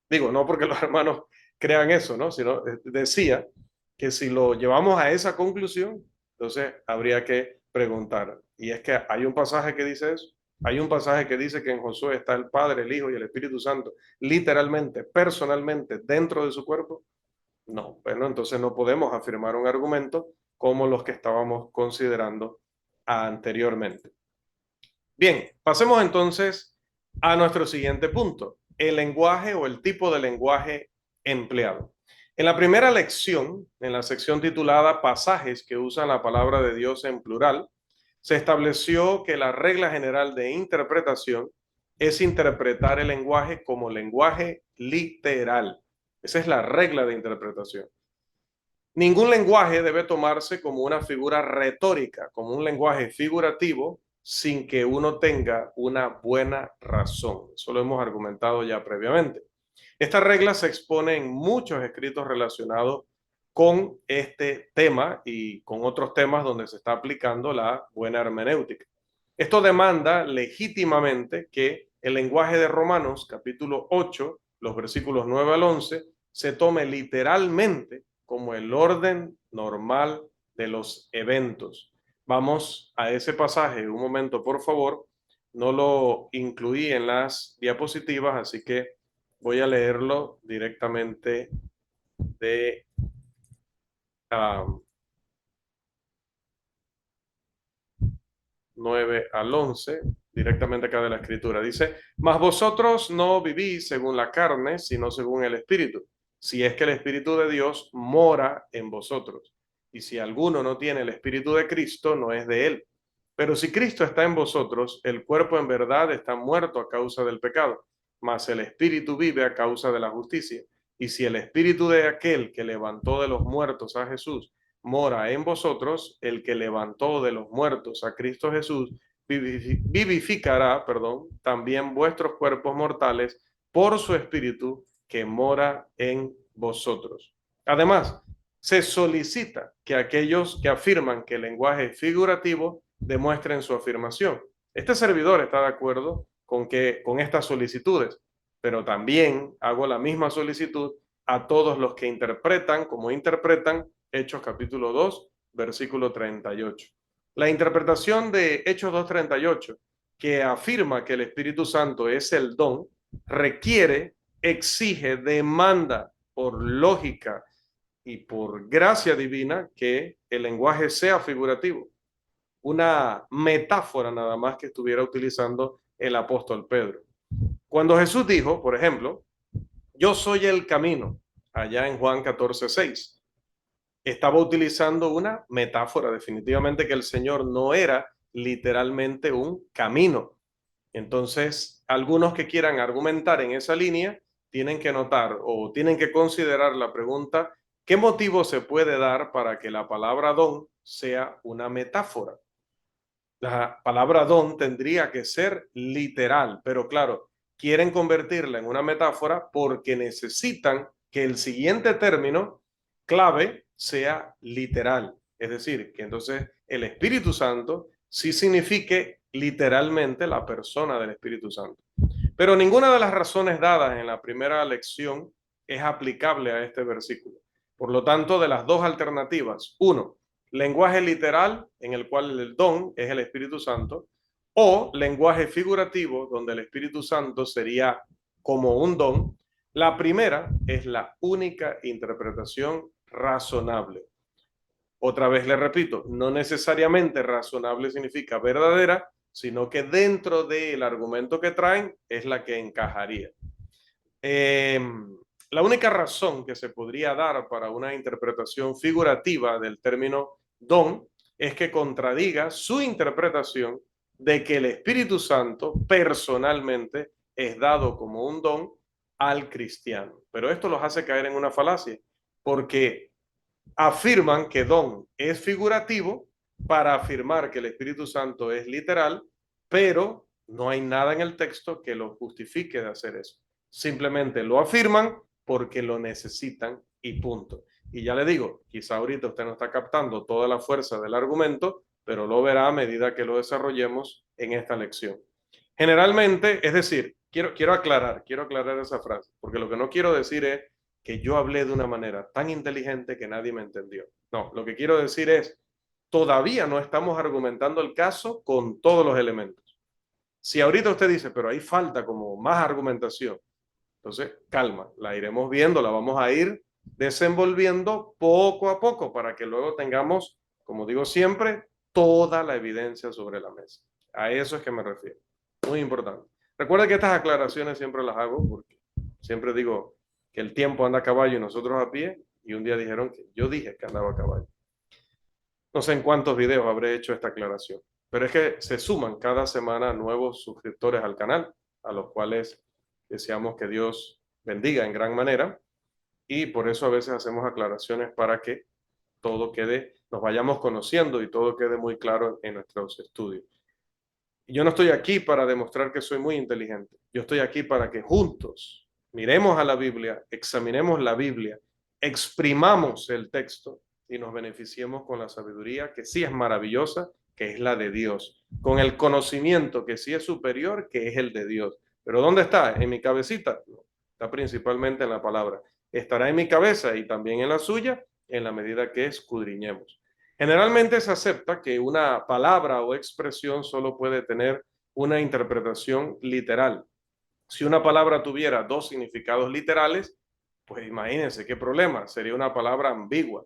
Digo, no porque los hermanos crean eso, ¿no? Sino decía que si lo llevamos a esa conclusión, entonces habría que preguntar. Y es que hay un pasaje que dice eso. Hay un pasaje que dice que en Josué está el Padre, el Hijo y el Espíritu Santo, literalmente, personalmente, dentro de su cuerpo. No, bueno, entonces no podemos afirmar un argumento como los que estábamos considerando anteriormente. Bien, pasemos entonces a nuestro siguiente punto, el lenguaje o el tipo de lenguaje empleado. En la primera lección, en la sección titulada Pasajes que usan la palabra de Dios en plural, se estableció que la regla general de interpretación es interpretar el lenguaje como lenguaje literal. Esa es la regla de interpretación. Ningún lenguaje debe tomarse como una figura retórica, como un lenguaje figurativo, sin que uno tenga una buena razón. Eso lo hemos argumentado ya previamente. Esta regla se expone en muchos escritos relacionados con este tema y con otros temas donde se está aplicando la buena hermenéutica. Esto demanda legítimamente que el lenguaje de Romanos, capítulo 8, los versículos 9 al 11, se tome literalmente como el orden normal de los eventos. Vamos a ese pasaje un momento, por favor. No lo incluí en las diapositivas, así que voy a leerlo directamente de 9 al 11, directamente acá de la escritura. Dice, mas vosotros no vivís según la carne, sino según el Espíritu, si es que el Espíritu de Dios mora en vosotros. Y si alguno no tiene el Espíritu de Cristo, no es de él. Pero si Cristo está en vosotros, el cuerpo en verdad está muerto a causa del pecado, mas el Espíritu vive a causa de la justicia. Y si el Espíritu de aquel que levantó de los muertos a Jesús mora en vosotros, el que levantó de los muertos a Cristo Jesús vivificará, también vuestros cuerpos mortales por su Espíritu que mora en vosotros. Además, se solicita que aquellos que afirman que el lenguaje es figurativo demuestren su afirmación. Este servidor está de acuerdo con estas solicitudes, pero también hago la misma solicitud a todos los que interpretan como interpretan Hechos capítulo 2, versículo 38. La interpretación de Hechos 2:38, que afirma que el Espíritu Santo es el don, requiere, exige, demanda por lógica y por gracia divina que el lenguaje sea figurativo. Una metáfora nada más que estuviera utilizando el apóstol Pedro. Cuando Jesús dijo, por ejemplo, yo soy el camino, allá en Juan 14:6, estaba utilizando una metáfora, definitivamente que el Señor no era literalmente un camino. Entonces, algunos que quieran argumentar en esa línea tienen que notar o tienen que considerar la pregunta, ¿qué motivo se puede dar para que la palabra don sea una metáfora? La palabra don tendría que ser literal, pero claro, quieren convertirla en una metáfora porque necesitan que el siguiente término clave sea literal. Es decir, que entonces el Espíritu Santo sí signifique literalmente la persona del Espíritu Santo. Pero ninguna de las razones dadas en la primera lección es aplicable a este versículo. Por lo tanto, de las dos alternativas, uno, lenguaje literal en el cual el don es el Espíritu Santo, o lenguaje figurativo donde el Espíritu Santo sería como un don, la primera es la única interpretación razonable. Otra vez le repito, no necesariamente razonable significa verdadera, sino que dentro del argumento que traen es la que encajaría. La única razón que se podría dar para una interpretación figurativa del término don es que contradiga su interpretación de que el Espíritu Santo personalmente es dado como un don al cristiano. Pero esto los hace caer en una falacia, porque afirman que don es figurativo para afirmar que el Espíritu Santo es literal, pero no hay nada en el texto que lo justifique de hacer eso. Simplemente lo afirman porque lo necesitan y punto. Y ya le digo, quizá ahorita usted no está captando toda la fuerza del argumento, pero lo verá a medida que lo desarrollemos en esta lección. Generalmente, es decir, quiero aclarar esa frase, porque lo que no quiero decir es que yo hablé de una manera tan inteligente que nadie me entendió. No, lo que quiero decir es, todavía no estamos argumentando el caso con todos los elementos. Si ahorita usted dice, pero ahí falta como más argumentación, entonces calma, la iremos viendo, la vamos a ir desenvolviendo poco a poco para que luego tengamos, como digo siempre, toda la evidencia sobre la mesa. A eso es que me refiero. Muy importante. Recuerda que estas aclaraciones siempre las hago porque siempre digo que el tiempo anda a caballo y nosotros a pie, y un día dijeron que yo dije que andaba a caballo. No sé en cuántos videos habré hecho esta aclaración, pero es que se suman cada semana nuevos suscriptores al canal, a los cuales deseamos que Dios bendiga en gran manera, y por eso a veces hacemos aclaraciones para que todo quede, nos vayamos conociendo y todo quede muy claro en nuestros estudios. Yo no estoy aquí para demostrar que soy muy inteligente, yo estoy aquí para que juntos miremos a la Biblia, examinemos la Biblia, exprimamos el texto y nos beneficiemos con la sabiduría que sí es maravillosa, que es la de Dios, con el conocimiento que sí es superior, que es el de Dios. ¿Pero dónde está? ¿En mi cabecita? No, está principalmente en la palabra. Estará en mi cabeza y también en la suya en la medida que escudriñemos. Generalmente se acepta que una palabra o expresión solo puede tener una interpretación literal. Si una palabra tuviera dos significados literales, pues imagínense qué problema, sería una palabra ambigua.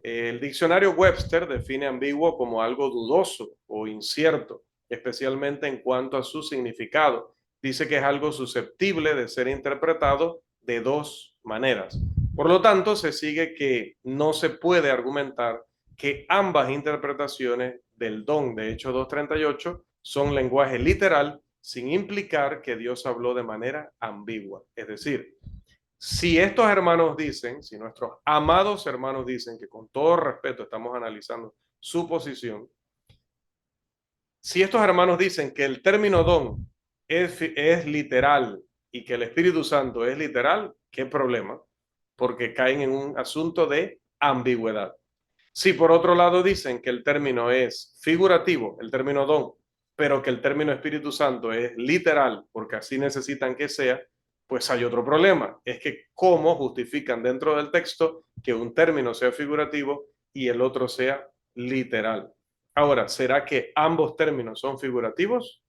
El diccionario Webster define ambiguo como algo dudoso o incierto, especialmente en cuanto a su significado. Dice que es algo susceptible de ser interpretado de dos maneras. Por lo tanto, se sigue que no se puede argumentar que ambas interpretaciones del don de Hechos 2:38 son lenguaje literal sin implicar que Dios habló de manera ambigua. Es decir, si estos hermanos dicen, si nuestros amados hermanos dicen, que con todo respeto estamos analizando su posición, si estos hermanos dicen que el término don es literal y que el Espíritu Santo es literal, ¿qué problema? Porque caen en un asunto de ambigüedad. Si por otro lado dicen que el término es figurativo, el término don, pero que el término Espíritu Santo es literal, porque así necesitan que sea, pues hay otro problema. Es que cómo justifican dentro del texto que un término sea figurativo y el otro sea literal. Ahora, ¿será que ambos términos son figurativos?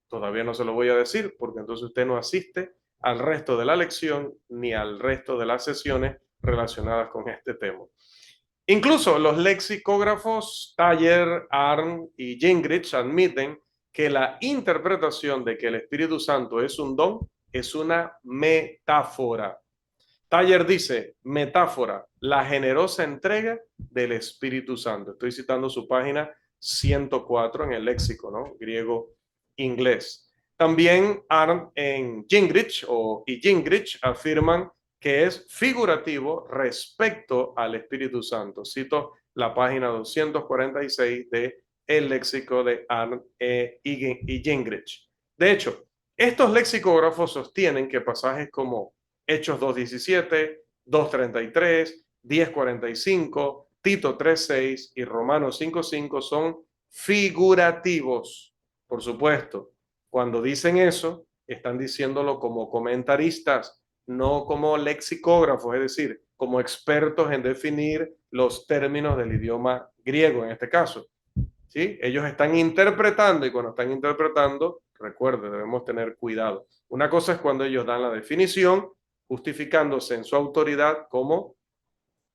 Todavía no se lo voy a decir, porque entonces usted no asiste al resto de la lección ni al resto de las sesiones relacionadas con este tema. Incluso los lexicógrafos Thayer, Arndt y Gingrich admiten que la interpretación de que el Espíritu Santo es un don es una metáfora. Thayer dice, metáfora, la generosa entrega del Espíritu Santo. Estoy citando su página 104 en el léxico, ¿no? Griego-inglés. También Arndt y Gingrich afirman que es figurativo respecto al Espíritu Santo. Cito la página 246 de el léxico de Arndt y Gingrich. De hecho, estos lexicógrafos sostienen que pasajes como Hechos 2:17, 2:33, 10:45, Tito 3:6 y Romanos 5:5 son figurativos. Por supuesto, cuando dicen eso, están diciéndolo como comentaristas, no como lexicógrafos, es decir, como expertos en definir los términos del idioma griego en este caso. ¿Sí? Ellos están interpretando y cuando están interpretando, recuerde, debemos tener cuidado. Una cosa es cuando ellos dan la definición, justificándose en su autoridad como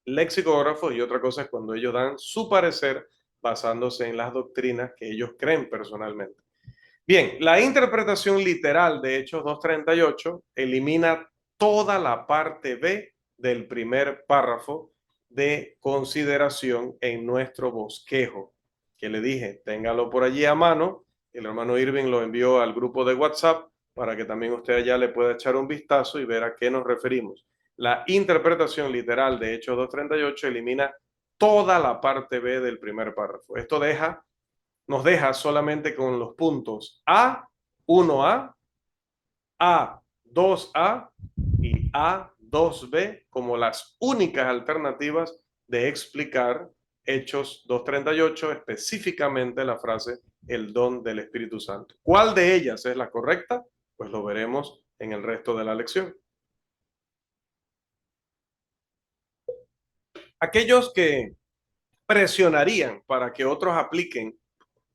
lexicógrafos, y otra cosa es cuando ellos dan su parecer basándose en las doctrinas que ellos creen personalmente. Bien, la interpretación literal de Hechos 2:38 elimina toda la parte B del primer párrafo de consideración en nuestro bosquejo, que le dije, téngalo por allí a mano. El hermano Irving lo envió al grupo de WhatsApp para que también usted allá le pueda echar un vistazo y ver a qué nos referimos. La interpretación literal de Hechos 2:38 elimina toda la parte B del primer párrafo. Esto nos deja solamente con los puntos A, 1A, A2A y A2B como las únicas alternativas de explicar Hechos 2:38, específicamente la frase el don del Espíritu Santo. ¿Cuál de ellas es la correcta? Pues lo veremos en el resto de la lección. Aquellos que presionarían para que otros apliquen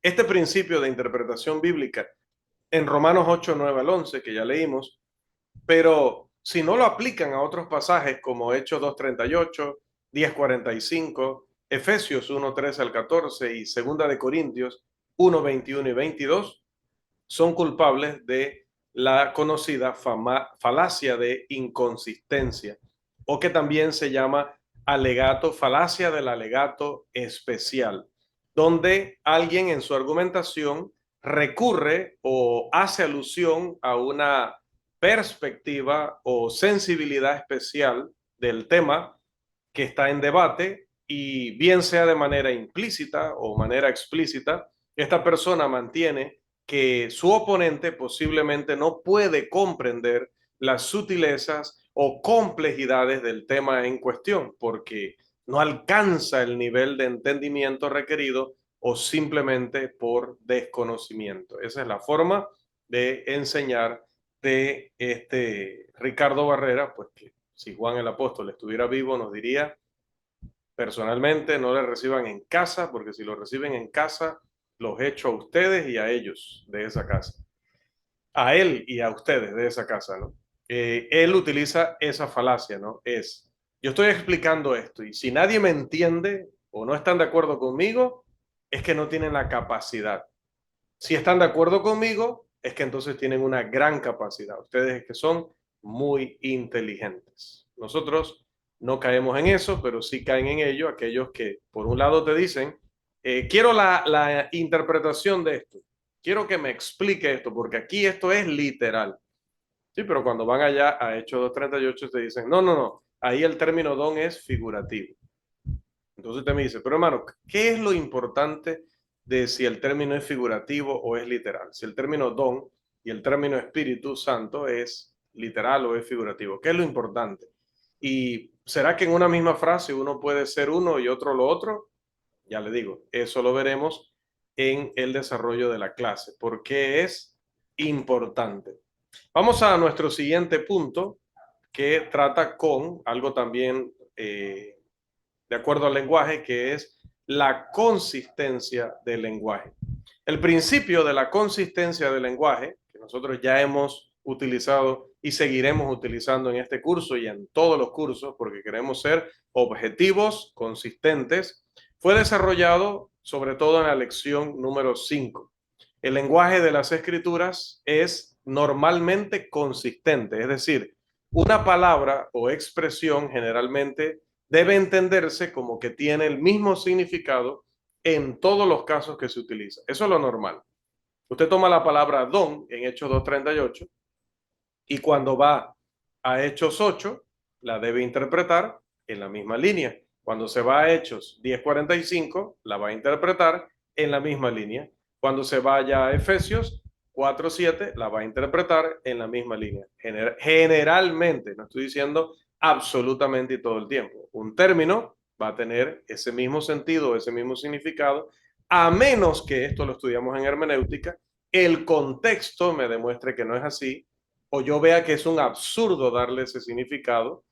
este principio de interpretación bíblica en Romanos 8, 9 al 11, que ya leímos, pero si no lo aplican a otros pasajes como Hechos 2:38, 10:45, Efesios 1:13 al 14 y Segunda de Corintios 1:21 y 22, son culpables de la conocida falacia de inconsistencia, o que también se llama alegato, falacia del alegato especial, donde alguien en su argumentación recurre o hace alusión a una perspectiva o sensibilidad especial del tema que está en debate, y bien sea de manera implícita o manera explícita, esta persona mantiene que su oponente posiblemente no puede comprender las sutilezas o complejidades del tema en cuestión, porque no alcanza el nivel de entendimiento requerido o simplemente por desconocimiento. Esa es la forma de enseñar de este Ricardo Barrera, pues que si Juan el Apóstol estuviera vivo nos diría personalmente no le reciban en casa, porque si lo reciben en casa, los echo a ustedes y a ellos de esa casa. A él y a ustedes de esa casa, ¿no? Él utiliza esa falacia, ¿no? Yo estoy explicando esto y si nadie me entiende o no están de acuerdo conmigo, es que no tienen la capacidad. Si están de acuerdo conmigo, es que entonces tienen una gran capacidad. Ustedes que son muy inteligentes. Nosotros no caemos en eso, pero sí caen en ello aquellos que, por un lado, te dicen, quiero la interpretación de esto, quiero que me explique esto, porque aquí esto es literal. Sí, pero cuando van allá a Hechos 2:38 te dicen, no, no, no, ahí el término don es figurativo. Entonces usted me dice, pero hermano, ¿qué es lo importante de si el término es figurativo o es literal? Si el término don y el término Espíritu Santo es literal o es figurativo. ¿Qué es lo importante? ¿Y será que en una misma frase uno puede ser uno y otro lo otro? Ya le digo, eso lo veremos en el desarrollo de la clase. ¿Por qué es importante? Vamos a nuestro siguiente punto, que trata con algo también de acuerdo al lenguaje, que es la consistencia del lenguaje. El principio de la consistencia del lenguaje, que nosotros ya hemos utilizado y seguiremos utilizando en este curso y en todos los cursos, porque queremos ser objetivos, consistentes, fue desarrollado sobre todo en la lección número 5. El lenguaje de las escrituras es normalmente consistente, es decir, una palabra o expresión generalmente debe entenderse como que tiene el mismo significado en todos los casos que se utiliza. Eso es lo normal. Usted toma la palabra don en Hechos 2:38 y cuando va a Hechos 8, la debe interpretar en la misma línea. Cuando se va a Hechos 10:45, la va a interpretar en la misma línea. Cuando se vaya a Efesios 4:7, la va a interpretar en la misma línea. Generalmente, no estoy diciendo absolutamente y todo el tiempo. Un término va a tener ese mismo sentido, ese mismo significado, a menos que esto lo estudiamos en hermenéutica, el contexto me demuestre que no es así, o yo vea que es un absurdo darle ese significado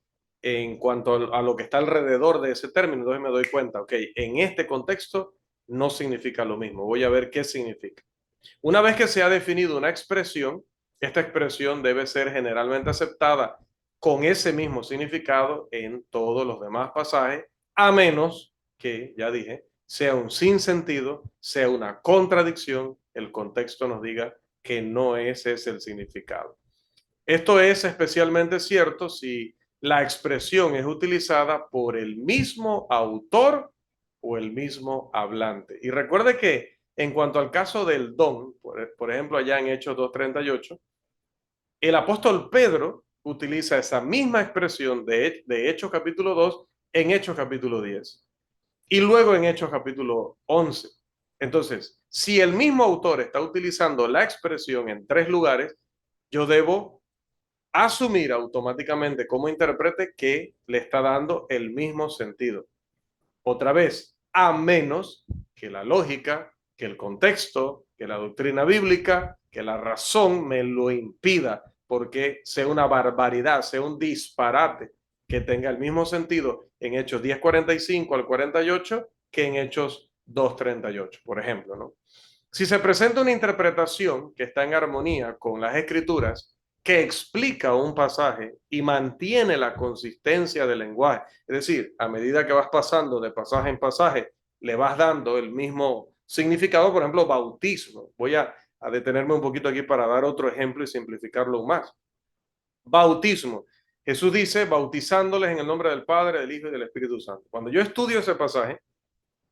en cuanto a lo que está alrededor de ese término. Entonces me doy cuenta, ok, en este contexto no significa lo mismo. Voy a ver qué significa. Una vez que se ha definido una expresión, esta expresión debe ser generalmente aceptada con ese mismo significado en todos los demás pasajes, a menos que, ya dije, sea un sinsentido, sea una contradicción, el contexto nos diga que no ese es el significado. Esto es especialmente cierto si la expresión es utilizada por el mismo autor o el mismo hablante. Y recuerde que en cuanto al caso del don, por ejemplo, allá en Hechos 2:38, el apóstol Pedro utiliza esa misma expresión de Hechos capítulo 2 en Hechos capítulo 10 y luego en Hechos capítulo 11. Entonces, si el mismo autor está utilizando la expresión en tres lugares, yo debo asumir automáticamente como intérprete que le está dando el mismo sentido. Otra vez, a menos que la lógica, que el contexto, que la doctrina bíblica, que la razón me lo impida, porque sea una barbaridad, sea un disparate que tenga el mismo sentido en Hechos 10:45 al 48 que en Hechos 2:38, por ejemplo, ¿no? Si se presenta una interpretación que está en armonía con las escrituras, que explica un pasaje y mantiene la consistencia del lenguaje, es decir, a medida que vas pasando de pasaje en pasaje, le vas dando el mismo significado, por ejemplo, bautismo. Voy a detenerme un poquito aquí para dar otro ejemplo y simplificarlo más. Bautismo. Jesús dice, bautizándoles en el nombre del Padre, del Hijo y del Espíritu Santo. Cuando yo estudio ese pasaje,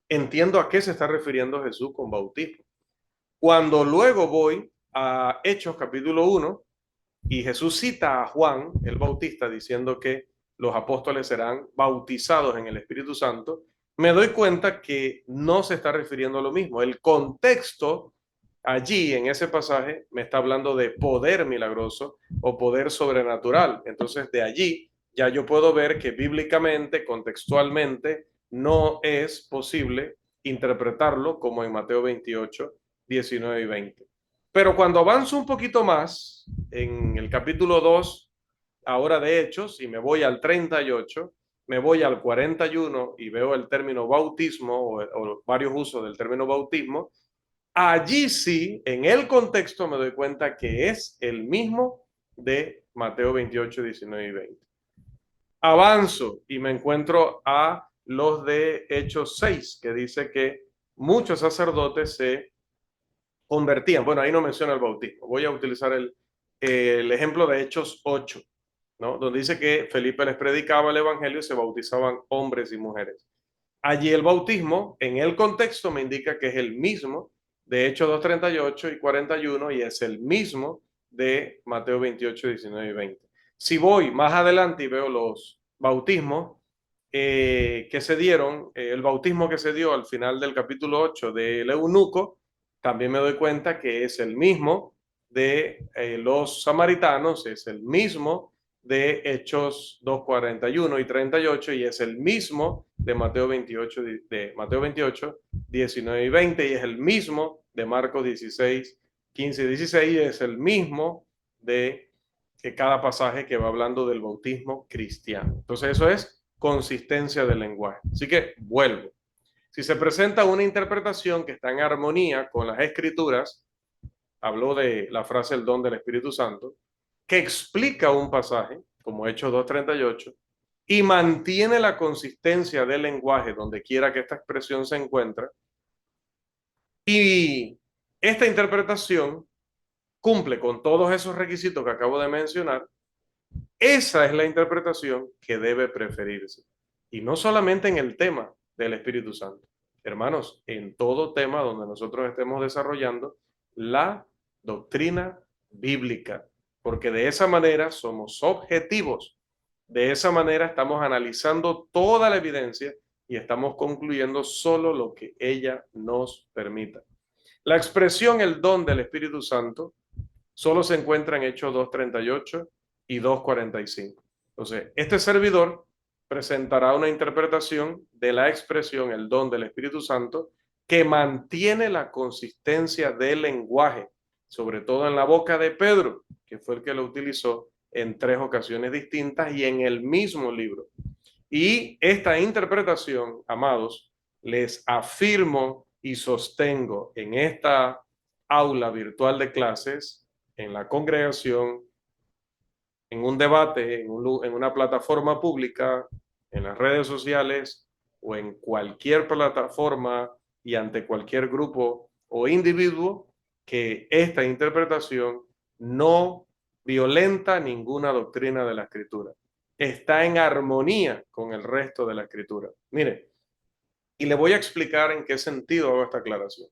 entiendo a qué se está refiriendo Jesús con bautismo. Cuando luego voy a Hechos capítulo 1 y Jesús cita a Juan el Bautista diciendo que los apóstoles serán bautizados en el Espíritu Santo, me doy cuenta que no se está refiriendo a lo mismo. El contexto allí en ese pasaje me está hablando de poder milagroso o poder sobrenatural. Entonces de allí ya yo puedo ver que bíblicamente, contextualmente, no es posible interpretarlo como en Mateo 28, 19 y 20. Pero cuando avanzo un poquito más, en el capítulo 2, ahora de Hechos, y me voy al 38, me voy al 41 y veo el término bautismo o varios usos del término bautismo, allí sí, en el contexto me doy cuenta que es el mismo de Mateo 28, 19 y 20. Avanzo y me encuentro a los de Hechos 6, que dice que muchos sacerdotes se convertían. Bueno, ahí no menciona el bautismo. Voy a utilizar el ejemplo de Hechos 8, ¿no? Donde dice que Felipe les predicaba el evangelio y se bautizaban hombres y mujeres. Allí el bautismo, en el contexto, me indica que es el mismo de Hechos 2:38 y 41 y es el mismo de Mateo 28, 19 y 20. Si voy más adelante y veo los bautismos que se dieron, el bautismo que se dio al final del capítulo 8 del eunuco, también me doy cuenta que es el mismo de los samaritanos, es el mismo de Hechos 2:41 y 38 y es el mismo de Mateo 28, 19 y 20 y es el mismo de Marcos 16, 15 y 16 y es el mismo de cada pasaje que va hablando del bautismo cristiano. Entonces eso es consistencia del lenguaje. Así que vuelvo. Si se presenta una interpretación que está en armonía con las escrituras, habló de la frase el don del Espíritu Santo, que explica un pasaje, como Hechos 2:38, y mantiene la consistencia del lenguaje donde quiera que esta expresión se encuentre, y esta interpretación cumple con todos esos requisitos que acabo de mencionar, esa es la interpretación que debe preferirse. Y no solamente en el tema del Espíritu Santo. Hermanos, en todo tema donde nosotros estemos desarrollando la doctrina bíblica, porque de esa manera somos objetivos. De esa manera estamos analizando toda la evidencia y estamos concluyendo solo lo que ella nos permita. La expresión el don del Espíritu Santo solo se encuentra en Hechos 2:38 y 2:45. Entonces, este servidor presentará una interpretación de la expresión el don del Espíritu Santo que mantiene la consistencia del lenguaje, sobre todo en la boca de Pedro, que fue el que lo utilizó en tres ocasiones distintas y en el mismo libro. Y esta interpretación, amados, les afirmo y sostengo en esta aula virtual de clases, en la congregación, en un debate, en una plataforma pública, en las redes sociales o en cualquier plataforma y ante cualquier grupo o individuo que esta interpretación no violenta ninguna doctrina de la Escritura. Está en armonía con el resto de la Escritura. Mire, y le voy a explicar en qué sentido hago esta aclaración.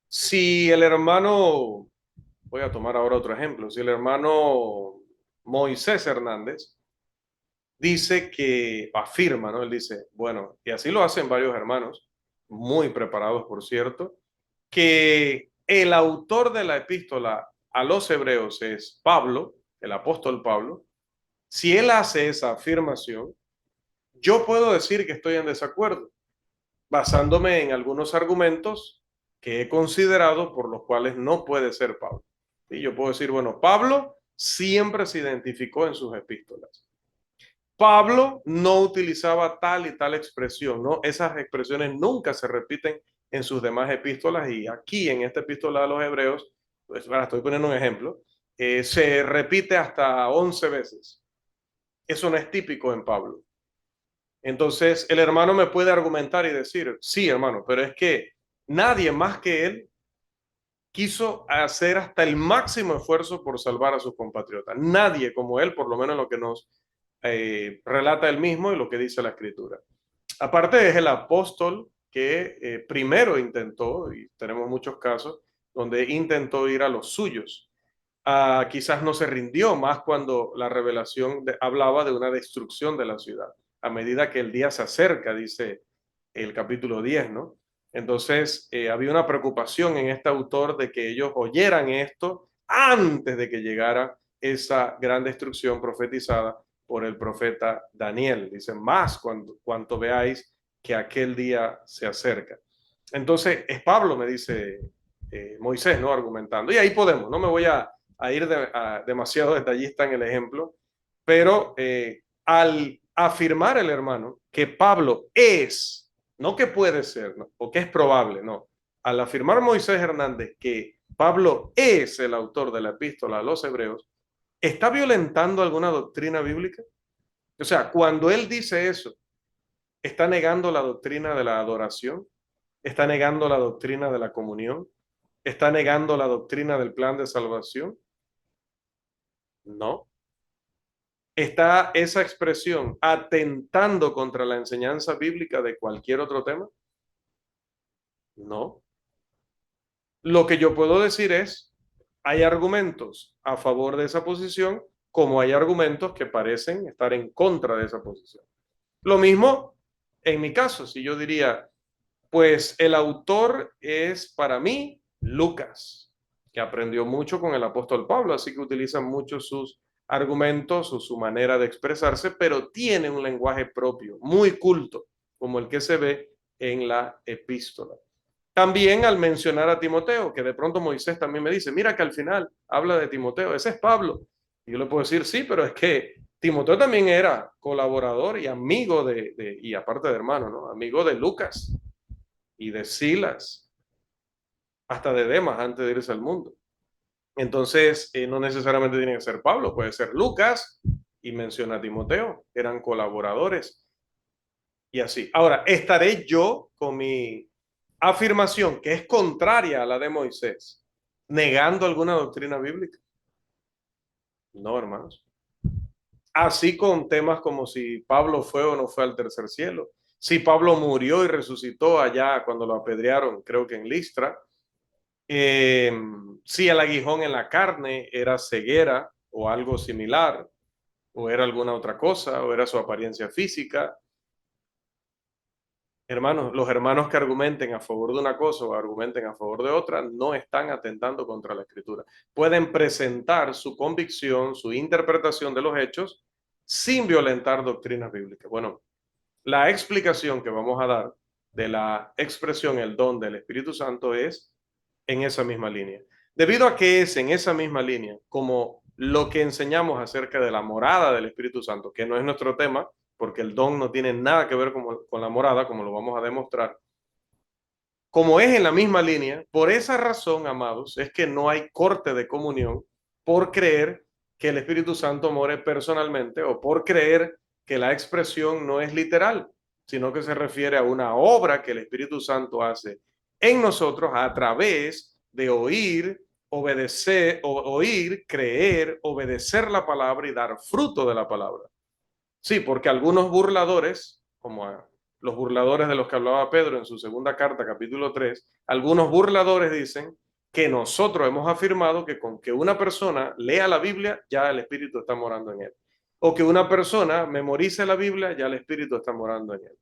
Si el hermano, voy a tomar ahora otro ejemplo, si el hermano Moisés Hernández dice que, afirma, ¿no? Él dice, bueno, y así lo hacen varios hermanos, muy preparados, por cierto, que el autor de la epístola a los hebreos es Pablo, el apóstol Pablo. Si él hace esa afirmación, yo puedo decir que estoy en desacuerdo, basándome en algunos argumentos que he considerado por los cuales no puede ser Pablo. Y yo puedo decir, bueno, Pablo siempre se identificó en sus epístolas. Pablo no utilizaba tal y tal expresión, ¿no? Esas expresiones nunca se repiten en sus demás epístolas y aquí en esta epístola a los hebreos, pues ahora estoy poniendo un ejemplo, se repite hasta 11 veces. Eso no es típico en Pablo. Entonces el hermano me puede argumentar y decir, sí, hermano, pero es que nadie más que él quiso hacer hasta el máximo esfuerzo por salvar a sus compatriotas. Nadie como él, por lo menos lo que nos relata él mismo y lo que dice la escritura. Aparte es el apóstol que primero intentó, y tenemos muchos casos, donde intentó ir a los suyos. Quizás no se rindió más cuando la revelación hablaba de una destrucción de la ciudad. A medida que el día se acerca, dice el capítulo 10, ¿no? Entonces, había una preocupación en este autor de que ellos oyeran esto antes de que llegara esa gran destrucción profetizada por el profeta Daniel. Dice, más cuanto veáis que aquel día se acerca. Entonces, es Pablo, me dice Moisés, ¿no? Argumentando. Y ahí podemos, no me voy a ir demasiado detallista en el ejemplo, pero al afirmar el hermano que Pablo es, no que puede ser, ¿no? O que es probable, no. Al afirmar Moisés Hernández que Pablo es el autor de la epístola a los hebreos, ¿está violentando alguna doctrina bíblica? O sea, cuando él dice eso, ¿está negando la doctrina de la adoración? ¿Está negando la doctrina de la comunión? ¿Está negando la doctrina del plan de salvación? No. ¿Está esa expresión atentando contra la enseñanza bíblica de cualquier otro tema? No. Lo que yo puedo decir es, hay argumentos a favor de esa posición, como hay argumentos que parecen estar en contra de esa posición. Lo mismo en mi caso, si yo diría, pues el autor es para mí Lucas, que aprendió mucho con el apóstol Pablo, así que utiliza mucho sus argumentos o su manera de expresarse, pero tiene un lenguaje propio, muy culto, como el que se ve en la epístola. También al mencionar a Timoteo, que de pronto Moisés también me dice, mira que al final habla de Timoteo, ese es Pablo. Y yo le puedo decir, sí, pero es que Timoteo también era colaborador y amigo y aparte de hermano, ¿no? Amigo de Lucas y de Silas, hasta de Demas antes de irse al mundo. Entonces, no necesariamente tiene que ser Pablo, puede ser Lucas y menciona a Timoteo, eran colaboradores y así. Ahora, ¿estaré yo con mi afirmación que es contraria a la de Moisés, negando alguna doctrina bíblica? No, hermanos. Así con temas como si Pablo fue o no fue al tercer cielo, si Pablo murió y resucitó allá cuando lo apedrearon, creo que en Listra, si el aguijón en la carne era ceguera o algo similar, o era alguna otra cosa, o era su apariencia física. Hermanos, los hermanos que argumenten a favor de una cosa o argumenten a favor de otra no están atentando contra la escritura. Pueden presentar su convicción, su interpretación de los hechos sin violentar doctrinas bíblicas. Bueno, la explicación que vamos a dar de la expresión el don del Espíritu Santo es en esa misma línea. Debido a que es en esa misma línea como lo que enseñamos acerca de la morada del Espíritu Santo, que no es nuestro tema, porque el don no tiene nada que ver con la morada, como lo vamos a demostrar. Como es en la misma línea, por esa razón, amados, es que no hay corte de comunión por creer que el Espíritu Santo more personalmente o por creer que la expresión no es literal. sino que se refiere a una obra que el Espíritu Santo hace en nosotros a través de oír, obedecer, oír, creer, obedecer la palabra y dar fruto de la palabra. Sí, porque algunos burladores, como los burladores de los que hablaba Pedro en su segunda carta, capítulo 3, algunos burladores dicen que nosotros hemos afirmado que con que una persona lea la Biblia, ya el Espíritu está morando en él. O que una persona memorice la Biblia, ya el Espíritu está morando en él.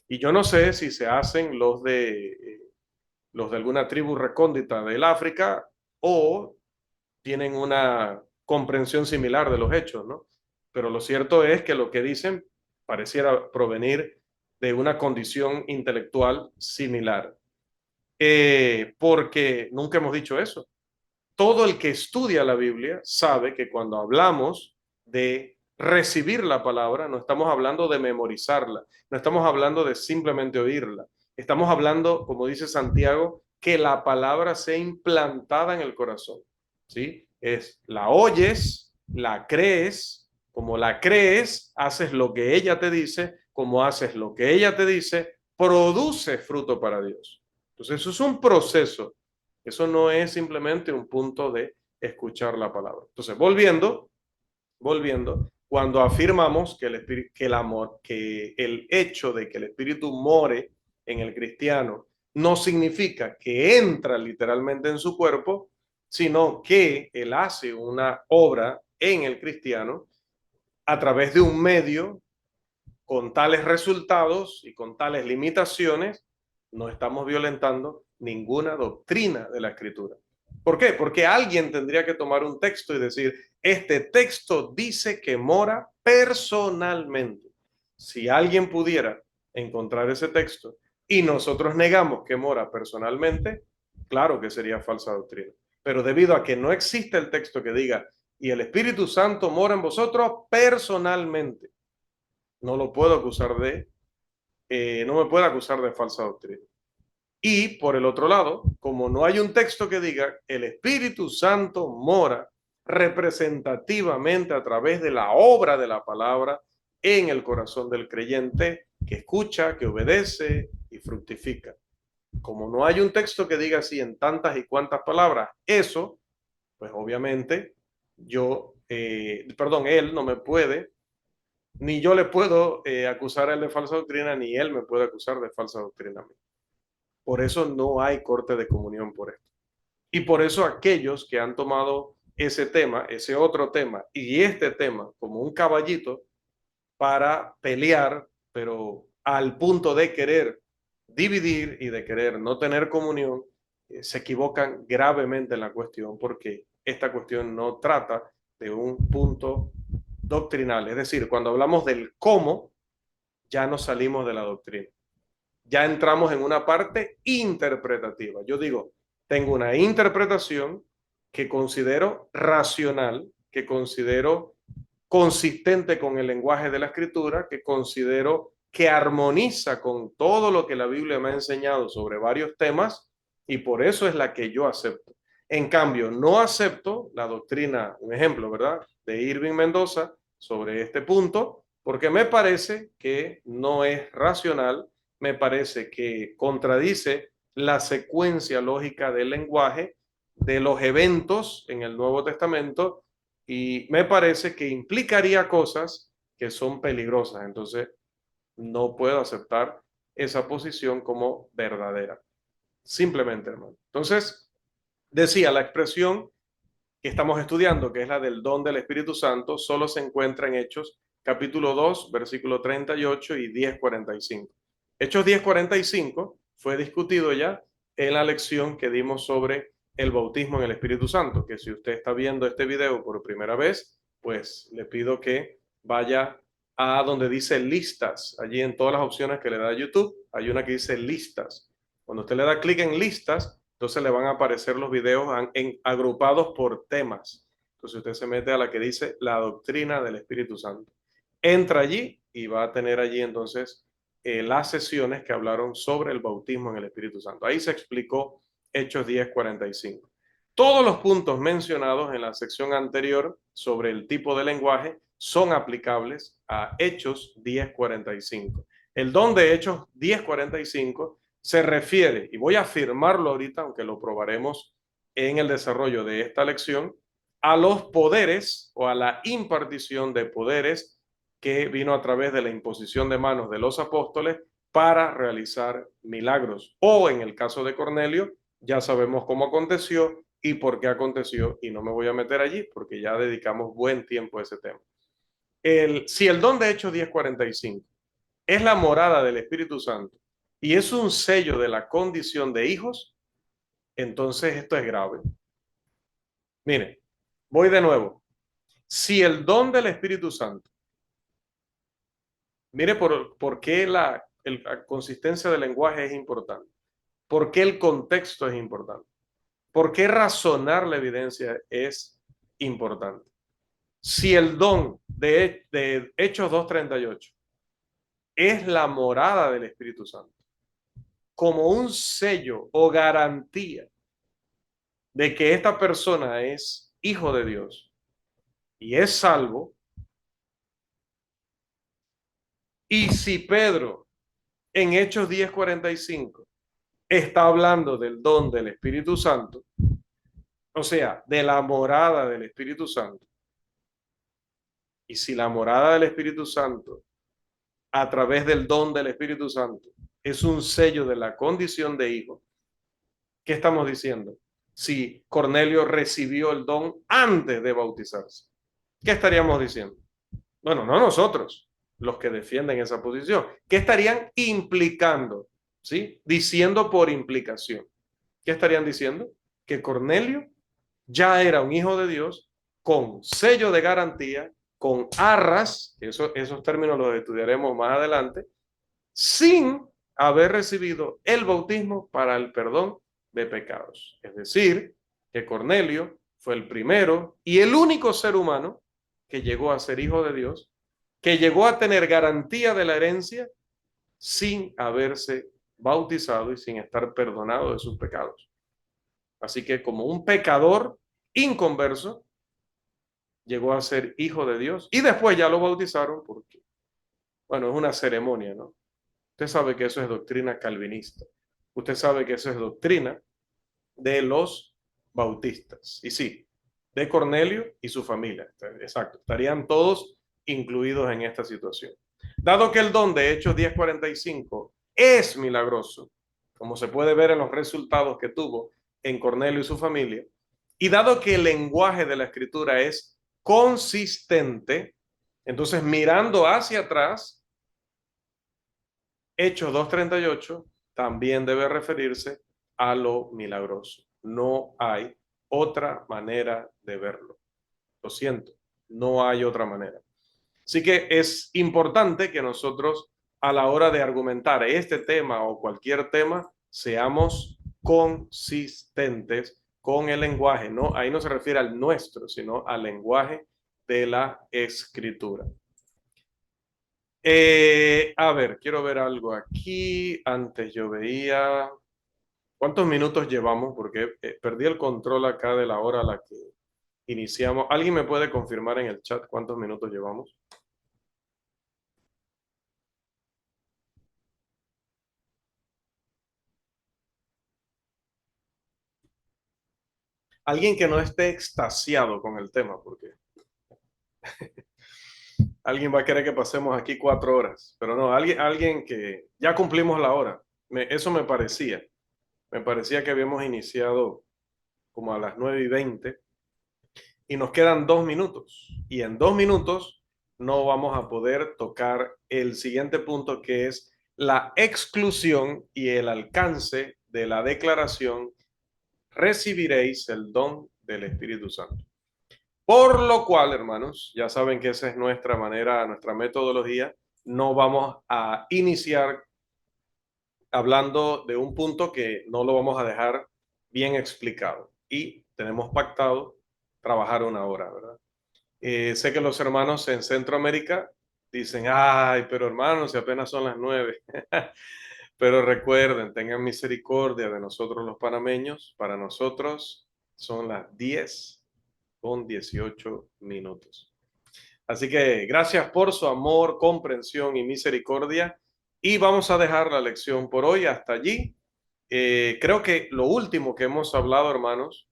Y yo no sé si se hacen los de alguna tribu recóndita del África o tienen una comprensión similar de los hechos, ¿no? Pero lo cierto es que lo que dicen pareciera provenir de una condición intelectual similar. Porque nunca hemos dicho eso. Todo el que estudia la Biblia sabe que cuando hablamos de recibir la palabra, no estamos hablando de memorizarla, no estamos hablando de simplemente oírla. Estamos hablando, como dice Santiago, que la palabra sea implantada en el corazón. ¿Sí? Es la oyes, la crees, como la crees, haces lo que ella te dice, como haces lo que ella te dice, produce fruto para Dios. Entonces, eso es un proceso. Eso no es simplemente un punto de escuchar la palabra. Entonces, volviendo, cuando afirmamos que el espíritu, que el amor, que el hecho de que el espíritu more en el cristiano no significa que entra literalmente en su cuerpo, sino que él hace una obra en el cristiano a través de un medio con tales resultados y con tales limitaciones, no estamos violentando ninguna doctrina de la escritura. ¿Por qué? Porque alguien tendría que tomar un texto y decir, este texto dice que mora personalmente. Si alguien pudiera encontrar ese texto y nosotros negamos que mora personalmente, claro que sería falsa doctrina. Pero debido a que no existe el texto que diga, y el Espíritu Santo mora en vosotros personalmente, no lo puedo acusar no me puede acusar de falsa doctrina. Y por el otro lado, como no hay un texto que diga el Espíritu Santo mora representativamente a través de la obra de la palabra en el corazón del creyente que escucha, que obedece y fructifica. Como no hay un texto que diga así en tantas y cuantas palabras, eso, pues obviamente él no me puede ni yo le puedo acusar a él de falsa doctrina, ni él me puede acusar de falsa doctrina a mí. Por eso no hay corte de comunión por esto. Y por eso aquellos que han tomado ese tema, ese otro tema y este tema como un caballito para pelear, pero al punto de querer dividir y de querer no tener comunión, se equivocan gravemente en la cuestión porque esta cuestión no trata de un punto doctrinal. Es decir, cuando hablamos del cómo, ya no salimos de la doctrina. Ya entramos en una parte interpretativa. Yo digo, tengo una interpretación que considero racional, que considero consistente con el lenguaje de la escritura, que considero que armoniza con todo lo que la Biblia me ha enseñado sobre varios temas y por eso es la que yo acepto. En cambio, no acepto la doctrina, un ejemplo, ¿verdad?, de Irving Mendoza sobre este punto, porque me parece que no es racional, me parece que contradice la secuencia lógica del lenguaje de los eventos en el Nuevo Testamento y me parece que implicaría cosas que son peligrosas. Entonces, no puedo aceptar esa posición como verdadera. Simplemente, hermano. Entonces, decía, la expresión que estamos estudiando, que es la del don del Espíritu Santo, solo se encuentra en Hechos capítulo 2, versículo 38 y 10:45. Hechos 10:45 fue discutido ya en la lección que dimos sobre el bautismo en el Espíritu Santo, que si usted está viendo este video por primera vez, pues le pido que vaya a donde dice listas. Allí en todas las opciones que le da YouTube, hay una que dice listas. Cuando usted le da clic en listas, entonces le van a aparecer los videos agrupados por temas. Entonces usted se mete a la que dice la doctrina del Espíritu Santo. Entra allí y va a tener allí entonces las sesiones que hablaron sobre el bautismo en el Espíritu Santo. Ahí se explicó Hechos 10:45. Todos los puntos mencionados en la sección anterior sobre el tipo de lenguaje son aplicables a Hechos 10:45. El don de Hechos 10:45 se refiere, y voy a afirmarlo ahorita, aunque lo probaremos en el desarrollo de esta lección, a los poderes o a la impartición de poderes que vino a través de la imposición de manos de los apóstoles para realizar milagros. O en el caso de Cornelio, ya sabemos cómo aconteció y por qué aconteció, y no me voy a meter allí porque ya dedicamos buen tiempo a ese tema. Si el don de Hechos 10:45 es la morada del Espíritu Santo y es un sello de la condición de hijos, entonces esto es grave. Mire, voy de nuevo. Si el don del Espíritu Santo, mire por qué la consistencia del lenguaje es importante, por qué el contexto es importante, por qué razonar la evidencia es importante. Si el don de Hechos 2:38 es la morada del Espíritu Santo, como un sello o garantía de que esta persona es hijo de Dios y es salvo, y si Pedro en Hechos 10:45 está hablando del don del Espíritu Santo, o sea, de la morada del Espíritu Santo, y si la morada del Espíritu Santo a través del don del Espíritu Santo es un sello de la condición de hijo, ¿qué estamos diciendo? Si Cornelio recibió el don antes de bautizarse, ¿qué estaríamos diciendo? Bueno, no nosotros, los que defienden esa posición. ¿Qué estarían implicando? ¿Sí? Diciendo por implicación. ¿Qué estarían diciendo? Que Cornelio ya era un hijo de Dios con sello de garantía, con arras, esos términos los estudiaremos más adelante, sin haber recibido el bautismo para el perdón de pecados. Es decir, que Cornelio fue el primero y el único ser humano que llegó a ser hijo de Dios, que llegó a tener garantía de la herencia sin haberse bautizado y sin estar perdonado de sus pecados. Así que como un pecador inconverso, llegó a ser hijo de Dios y después ya lo bautizaron porque, bueno, es una ceremonia, ¿no? Usted sabe que eso es doctrina calvinista. Usted sabe que eso es doctrina de los bautistas. Y sí, de Cornelio y su familia. Exacto. Estarían todos incluidos en esta situación. Dado que el don de Hechos 10:45 es milagroso, como se puede ver en los resultados que tuvo en Cornelio y su familia, y dado que el lenguaje de la escritura es consistente, entonces mirando hacia atrás, Hechos 2:38 también debe referirse a lo milagroso. No hay otra manera de verlo. Lo siento, no hay otra manera. Así que es importante que nosotros a la hora de argumentar este tema o cualquier tema seamos consistentes con el lenguaje, ¿no? Ahí no se refiere al nuestro, sino al lenguaje de la escritura. A ver, quiero ver algo aquí. Antes yo veía. ¿Cuántos minutos llevamos? Porque perdí el control acá de la hora a la que iniciamos. ¿Alguien me puede confirmar en el chat cuántos minutos llevamos? Alguien que no esté extasiado con el tema, porque alguien va a querer que pasemos aquí 4 horas, pero no, alguien que ya cumplimos la hora. Eso me parecía que habíamos iniciado como a las 9:20 y nos quedan 2 minutos. Y en 2 minutos no vamos a poder tocar el siguiente punto, que es la exclusión y el alcance de la declaración: recibiréis el don del Espíritu Santo. Por lo cual, hermanos, ya saben que esa es nuestra manera, nuestra metodología. No vamos a iniciar hablando de un punto que no lo vamos a dejar bien explicado. Y tenemos pactado trabajar 1 hora, ¿verdad? Sé que los hermanos en Centroamérica dicen, ay, pero hermanos, si apenas son las 9. Pero recuerden, tengan misericordia de nosotros los panameños. Para nosotros son las 10:18. Así que gracias por su amor, comprensión y misericordia. Y vamos a dejar la lección por hoy hasta allí. Creo que lo último que hemos hablado, hermanos,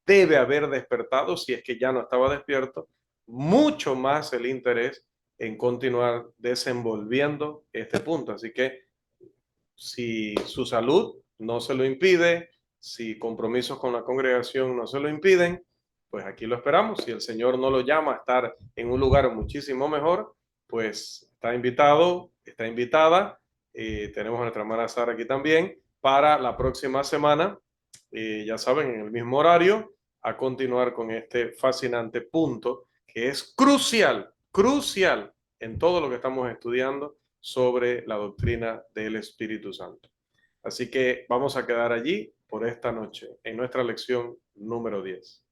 debe haber despertado, si es que ya no estaba despierto, mucho más el interés en continuar desenvolviendo este punto. Así que si su salud no se lo impide, si compromisos con la congregación no se lo impiden, pues aquí lo esperamos. Si el Señor no lo llama a estar en un lugar muchísimo mejor, pues está invitado, está invitada. Tenemos a nuestra hermana Sara aquí también para la próxima semana, ya saben, en el mismo horario, a continuar con este fascinante punto que es crucial, crucial en todo lo que estamos estudiando sobre la doctrina del Espíritu Santo. Así que vamos a quedar allí por esta noche en nuestra lección número 10.